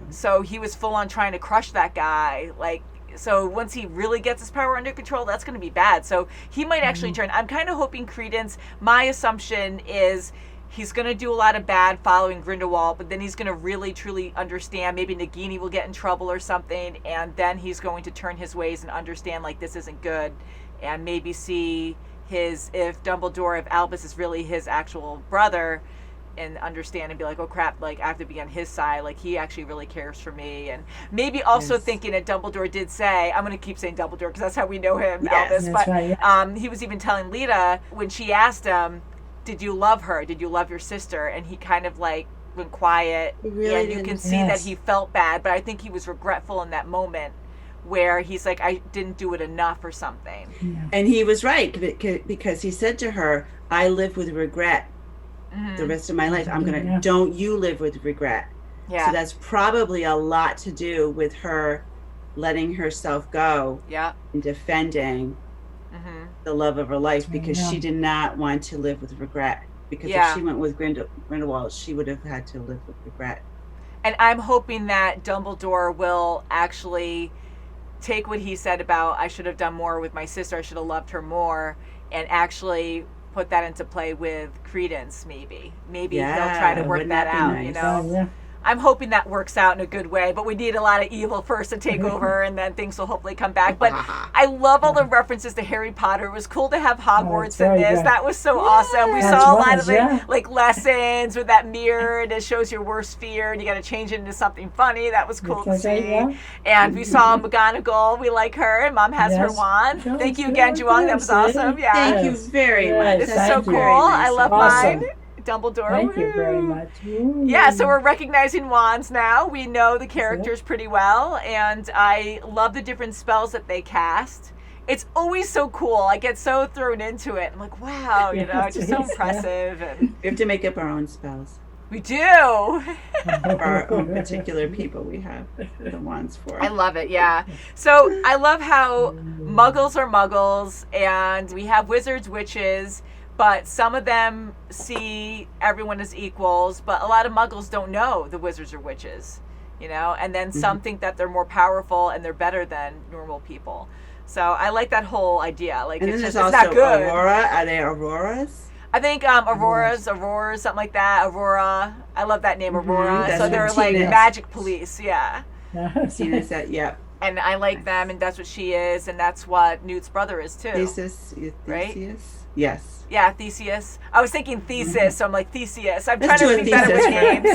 [SPEAKER 1] so he was full on trying to crush that guy. Like. So once he really gets his power under control, that's going to be bad. So he might actually turn. I'm kind of hoping Credence, my assumption is he's going to do a lot of bad following Grindelwald, but then he's going to really, truly understand. Maybe Nagini will get in trouble or something, and then he's going to turn his ways and understand, like, this isn't good, and maybe see if Dumbledore, if Albus is really his actual brother, and understand and be like, oh crap, like I have to be on his side, like he actually really cares for me. And maybe also thinking that Dumbledore did say, I'm going to keep saying Dumbledore because that's how we know him, Albus, but right, he was even telling Lita when she asked him, did you love her? Did you love your sister? And he kind of like went quiet, really, and you can see that he felt bad, but I think he was regretful in that moment where he's like, I didn't do it enough or something.
[SPEAKER 2] Yeah. And he was right, because he said to her, I live with regret the rest of my life. I'm gonna, don't you live with regret. So that's probably a lot to do with her letting herself go and defending the love of her life, because she did not want to live with regret, because if she went with Grindelwald, she would have had to live with regret.
[SPEAKER 1] And I'm hoping that Dumbledore will actually take what he said about I should have done more with my sister, I should have loved her more, and actually put that into play with Credence. Maybe he'll try to work that out, nice. You know. I'm hoping that works out in a good way, but we need a lot of evil first to take over, and then things will hopefully come back. But I love all the references to Harry Potter. It was cool to have Hogwarts in this. That was so awesome. We saw a lot of like lessons with that mirror, and it shows your worst fear, and you got to change it into something funny. That was cool to see. And we saw McGonagall. We like her, and Mom has her wand. Thank you again, Joao. That was awesome. Yeah.
[SPEAKER 2] Thank you very much.
[SPEAKER 1] This is so cool. I love mine. Dumbledore.
[SPEAKER 3] Thank you very much.
[SPEAKER 1] Yeah, so we're recognizing wands now. We know the characters pretty well, and I love the different spells that they cast. It's always so cool. I get so thrown into it. I'm like, wow, you know, it's just so impressive. And
[SPEAKER 2] we have to make up our own spells.
[SPEAKER 1] We do.
[SPEAKER 2] Our own particular people we have the wands for.
[SPEAKER 1] I love it, yeah. So I love how muggles are muggles, and we have wizards, witches, but some of them see everyone as equals, but a lot of muggles don't know the wizards or witches, you know, and then some think that they're more powerful and they're better than normal people. So I like that whole idea. Like,
[SPEAKER 2] and
[SPEAKER 1] it's
[SPEAKER 2] then
[SPEAKER 1] just,
[SPEAKER 2] there's
[SPEAKER 1] it's
[SPEAKER 2] also
[SPEAKER 1] not good.
[SPEAKER 2] Aurora. Are they Auroras?
[SPEAKER 1] I think Auroras, something like that. Aurora. I love that name, Aurora. So they're like magic police,
[SPEAKER 2] Tina's that,
[SPEAKER 1] And I like them, and that's what she is, and that's what Newt's brother is too.
[SPEAKER 2] Theseus, right? Yes.
[SPEAKER 1] Yeah, Theseus. I was thinking Thesis, so I'm like Theseus. I'm trying to be better with names.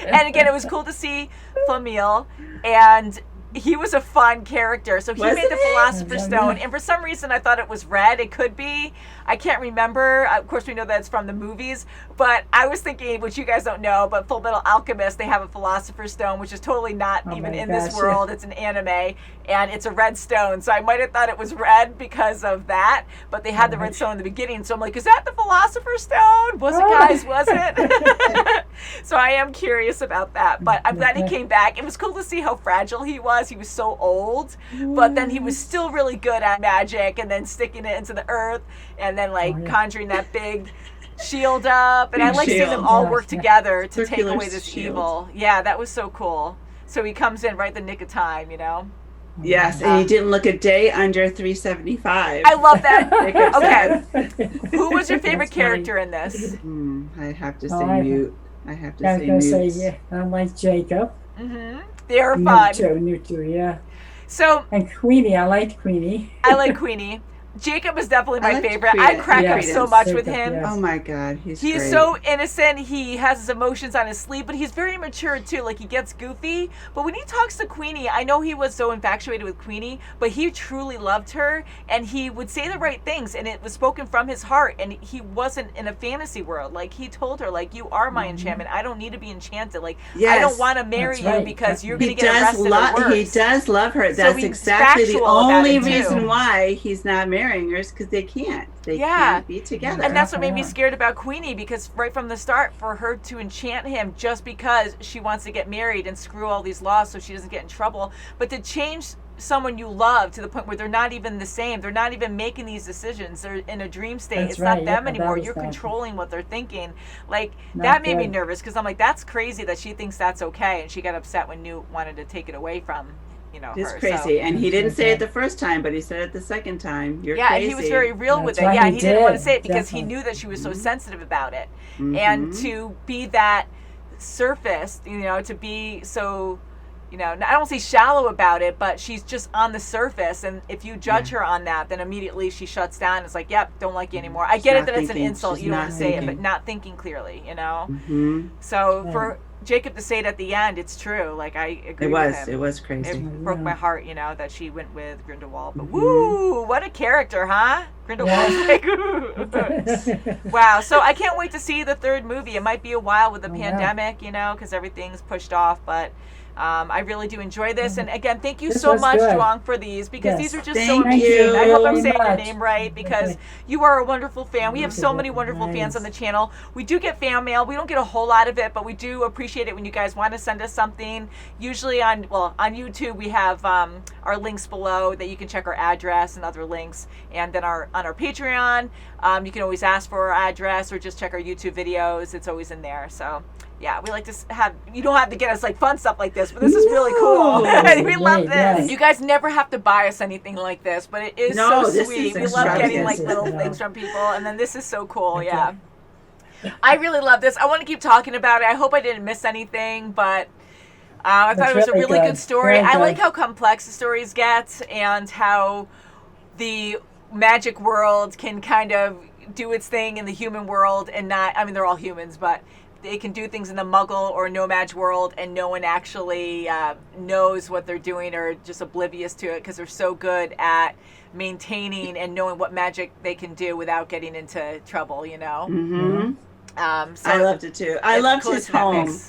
[SPEAKER 1] And again, it was cool to see Flamel, and he was a fun character. So he made the Philosopher's Stone, and for some reason I thought it was red. It could be. I can't remember. Of course, we know that it's from the movies, but I was thinking, which you guys don't know, but Full Metal Alchemist, they have a Philosopher's Stone, which is totally not even in this world. It's an anime, and it's a red stone. So I might have thought it was red because of that, but they had the red stone in the beginning. So I'm like, is that the Philosopher's Stone? Was it, guys? Was it? So I am curious about that, but I'm glad he came back. It was cool to see how fragile he was. He was so old, but then he was still really good at magic, and then sticking it into the earth, and then like conjuring that big shield up. And I like seeing them all work together to take away this evil. Yeah, that was so cool. So he comes in right at the nick of time, you know?
[SPEAKER 2] Yes, and he didn't look a day under 375.
[SPEAKER 1] I love that. Okay. Who was your favorite character in this?
[SPEAKER 2] I have to say Newt. I have to say Newt.
[SPEAKER 3] I like Jacob.
[SPEAKER 1] They are fun.
[SPEAKER 3] Newt too, yeah.
[SPEAKER 1] So,
[SPEAKER 3] and Queenie, I liked Queenie.
[SPEAKER 1] I like Queenie. Jacob is definitely my favorite. I crack up so much with him.
[SPEAKER 2] Oh my God, he's
[SPEAKER 1] great. So innocent. He has his emotions on his sleeve, but he's very mature too. Like, he gets goofy, but when he talks to Queenie, I know he was so infatuated with Queenie, but he truly loved her, and he would say the right things, and it was spoken from his heart, and he wasn't in a fantasy world. Like, he told her, like, you are my enchantment. I don't need to be enchanted. Like, I don't want to marry you because you're going to get arrested or worse.
[SPEAKER 2] He does love her. That's exactly the only reason why he's not marrying her, is because they can't be together.
[SPEAKER 1] And that's what made me scared about Queenie, because right from the start, for her to enchant him just because she wants to get married and screw all these laws so she doesn't get in trouble, but to change someone you love to the point where they're not even the same, they're not even making these decisions, they're in a dream state. It's not them anymore. You're controlling what they're thinking. Like, that made me nervous, because I'm like, that's crazy that she thinks that's okay, and she got upset when Newt wanted to take it away from
[SPEAKER 2] It's
[SPEAKER 1] her.
[SPEAKER 2] crazy.
[SPEAKER 1] So.
[SPEAKER 2] And he didn't say it the first time, but he said it the second time. You're
[SPEAKER 1] yeah,
[SPEAKER 2] crazy.
[SPEAKER 1] and he was very real with it.
[SPEAKER 3] That's
[SPEAKER 1] Yeah,
[SPEAKER 3] right,
[SPEAKER 1] and
[SPEAKER 3] he
[SPEAKER 1] he didn't want to
[SPEAKER 3] did,
[SPEAKER 1] say it because he
[SPEAKER 3] definitely.
[SPEAKER 1] knew that she was so sensitive about it. And to be that surface, to be so, I don't want to say shallow about it, but she's just on the surface. And if you judge her on that, then immediately she shuts down. And it's like, yep, don't like you anymore. I get it that it's an insult. You don't want to say it, but not thinking clearly, So for Jacob to say it at the end, it's true. Like, I agree with him.
[SPEAKER 2] It was crazy.
[SPEAKER 1] It broke my heart, that she went with Grindelwald. But woo, what a character, huh? Grindelwald's like, ooh. Wow. So I can't wait to see the third movie. It might be a while with the pandemic, because everything's pushed off. But I really do enjoy this. And again, thank you so much, Joao, for these, because these are just so amazing. I hope I'm saying your name right, because you are a wonderful fan. We have so many wonderful fans on the channel. We do get fan mail. We don't get a whole lot of it, but we do appreciate it when you guys want to send us something. Usually on YouTube, we have our links below that you can check our address and other links. And then on our Patreon, you can always ask for our address or just check our YouTube videos. It's always in there. So yeah, we like to have, you don't have to get us like fun stuff like this, but this is really cool. We love this. Yes. You guys never have to buy us anything like this, but it is so sweet. We love getting like little things from people, and then this is so cool. Yeah. I really love this. I want to keep talking about it. I hope I didn't miss anything, but I thought it was a really good story. I like how complex the stories get and how the magic world can kind of do its thing in the human world and not, I mean, they're all humans, but they can do things in the Muggle or No-Maj world and no one actually knows what they're doing or just oblivious to it because they're so good at maintaining and knowing what magic they can do without getting into trouble, So
[SPEAKER 2] I loved it too. I loved his home.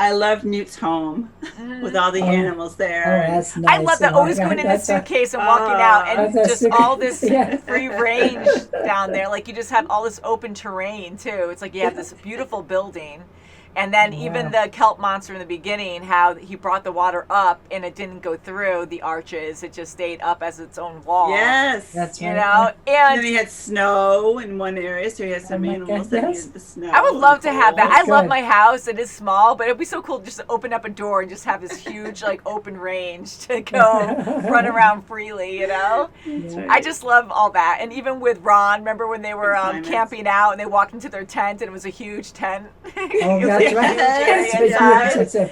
[SPEAKER 2] I love Newt's home with all the animals there.
[SPEAKER 3] Oh, that's nice.
[SPEAKER 1] I love that always going in the suitcase and walking out and just all this free range down there. Like you just have all this open terrain too. It's like you have this beautiful building. And then even the kelp monster in the beginning, how he brought the water up and it didn't go through the arches. It just stayed up as its own wall.
[SPEAKER 2] Yes.
[SPEAKER 3] That's right.
[SPEAKER 2] And
[SPEAKER 1] And
[SPEAKER 2] then he had snow in one area, so he had some animals that needed the snow.
[SPEAKER 1] I would love to have that.
[SPEAKER 3] That's
[SPEAKER 1] I love
[SPEAKER 3] good.
[SPEAKER 1] my house. It is small, but it'd be so cool just to open up a door and just have this huge, like, open range to go run around freely, I just love all that. And even with Ron, remember when they were camping out and they walked into their tent and it was a huge tent?
[SPEAKER 3] Oh, that's right.
[SPEAKER 1] So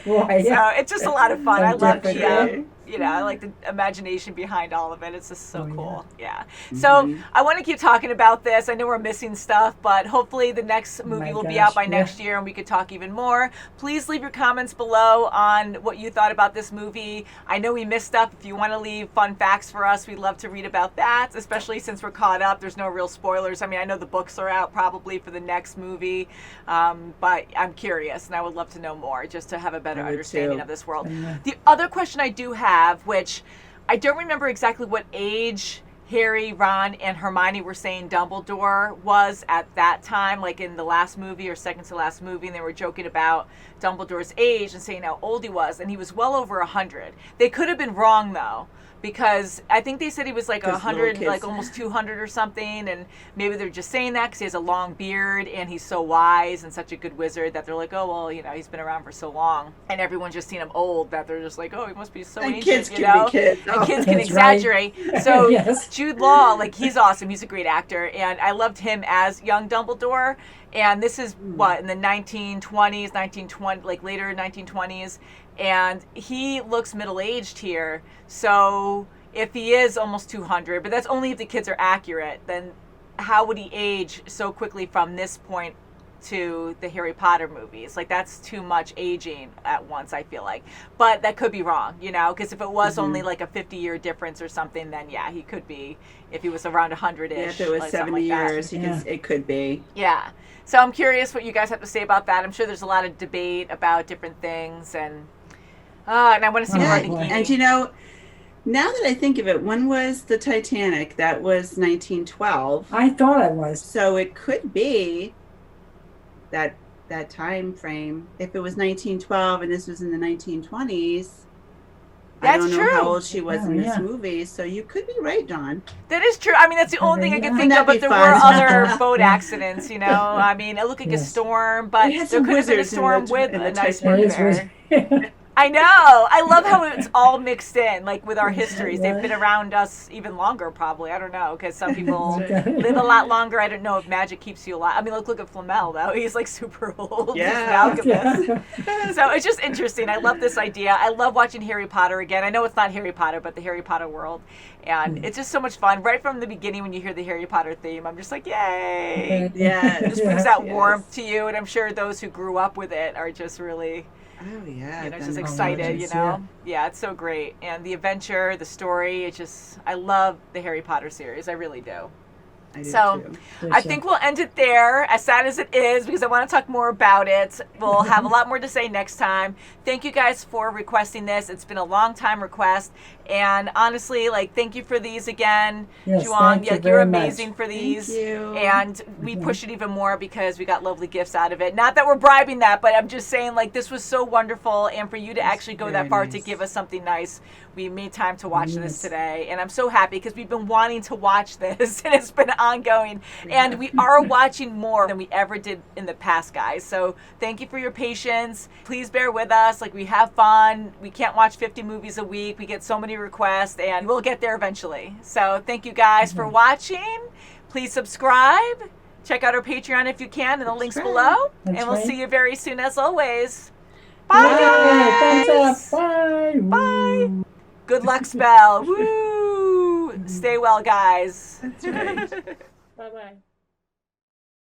[SPEAKER 1] it's just a lot of fun. I love the, I like the imagination behind all of it. It's just so cool. Yeah. So I want to keep talking about this. I know we're missing stuff, but hopefully the next movie will be out by next year and we could talk even more. Please leave your comments below on what you thought about this movie. I know we missed stuff. If you want to leave fun facts for us, we'd love to read about that, especially since we're caught up. There's no real spoilers. I mean, I know the books are out probably for the next movie, but I'm curious and I would love to know more just to have a better understanding of this world. The other question I do have, which I don't remember exactly what age Harry, Ron, and Hermione were saying Dumbledore was at that time, like in the last movie or second to last movie, and they were joking about Dumbledore's age and saying how old he was, and he was well over 100. They could have been wrong though, because I think they said he was like 100, like almost 200 or something, and maybe they're just saying that because he has a long beard and he's so wise and such a good wizard that they're like, oh, well, he's been around for so long, and everyone's just seen him old that they're just like, oh, he must be so ancient,
[SPEAKER 2] kids can be kids.
[SPEAKER 1] And kids can exaggerate. So Jude Law, like, he's awesome. He's a great actor, and I loved him as young Dumbledore. And this is what, in the 1920s, like later 1920s, and he looks middle-aged here. So if he is almost 200, but that's only if the kids are accurate, then how would he age so quickly from this point to the Harry Potter movies? Like, that's too much aging at once, I feel like. But that could be wrong, because if it was only like a 50-year difference or something, then yeah, he could be, if he was around 100-ish.
[SPEAKER 2] Yeah, if it was 70 years, it could be.
[SPEAKER 1] Yeah. So I'm curious what you guys have to say about that. I'm sure there's a lot of debate about different things, and I want to see more.
[SPEAKER 2] And now that I think of it, when was the Titanic? That was 1912.
[SPEAKER 3] I thought it was.
[SPEAKER 2] So it could be that time frame. If it was 1912 and this was in the 1920s, I don't know how old she was in this movie, so you could be right, Dawn.
[SPEAKER 1] That is true. I mean, that's the only thing I can think of, but there were other boat accidents, I mean, it looked like a storm, but there could have been a storm with a nice boat there. I know. I love how it's all mixed in, like with our histories. They've
[SPEAKER 3] Right.
[SPEAKER 1] been around us even longer, probably. I don't know, because some people
[SPEAKER 3] Okay.
[SPEAKER 1] live a lot longer. I don't know if magic keeps you alive. I mean, look at Flamel, though. He's like super old.
[SPEAKER 2] Yeah.
[SPEAKER 1] He's an alchemist.
[SPEAKER 3] Yeah.
[SPEAKER 1] So it's just interesting. I love this idea. I love watching Harry Potter again. I know it's not Harry Potter, but the Harry Potter world. And it's just so much fun. Right from the beginning when you hear the Harry Potter theme, I'm just like, yay.
[SPEAKER 2] Yeah.
[SPEAKER 1] It just brings that
[SPEAKER 2] Yes.
[SPEAKER 1] warmth to you. And I'm sure those who grew up with it are just really...
[SPEAKER 2] Oh yeah.
[SPEAKER 1] You know,
[SPEAKER 2] then
[SPEAKER 1] just
[SPEAKER 2] the
[SPEAKER 1] excited, you
[SPEAKER 2] legends,
[SPEAKER 1] know? Yeah, it's so great. And the adventure, the story, it's just, I love the Harry Potter series. I really do.
[SPEAKER 2] I do
[SPEAKER 1] So,
[SPEAKER 2] too.
[SPEAKER 1] I think we'll end it there, as sad as it is, because I want to talk more about it. We'll have a lot more to say next time. Thank you guys for requesting this. It's been a long time request. And honestly, like, thank you for these again.
[SPEAKER 3] Yes,
[SPEAKER 1] Juan,
[SPEAKER 3] thank you
[SPEAKER 1] you're
[SPEAKER 3] very much.
[SPEAKER 1] amazing for these.
[SPEAKER 2] Thank you.
[SPEAKER 1] And we push it even more because we got lovely gifts out of it. Not that we're bribing that, but I'm just saying, like, this was so wonderful. And for you to actually go that
[SPEAKER 2] very
[SPEAKER 1] far to
[SPEAKER 2] nice.
[SPEAKER 1] give us something nice, we made time to watch this
[SPEAKER 3] Yes.
[SPEAKER 1] today. And I'm so happy because we've been wanting to watch this and it's been ongoing. And we are watching more than we ever did in the past, guys. So thank you for your patience. Please bear with us. Like, we have fun. We can't watch 50 movies a week. We get so many requests, and we'll get there eventually. So thank you guys for watching. Please subscribe. Check out our Patreon if you can in the links below.
[SPEAKER 3] That's
[SPEAKER 1] And we'll
[SPEAKER 3] right.
[SPEAKER 1] see you very soon as always. Bye,
[SPEAKER 3] Yay,
[SPEAKER 1] guys.
[SPEAKER 3] thumbs up. Bye.
[SPEAKER 1] Bye. Good luck, spell. Woo. Stay well, guys.
[SPEAKER 2] That's right.
[SPEAKER 3] Bye-bye.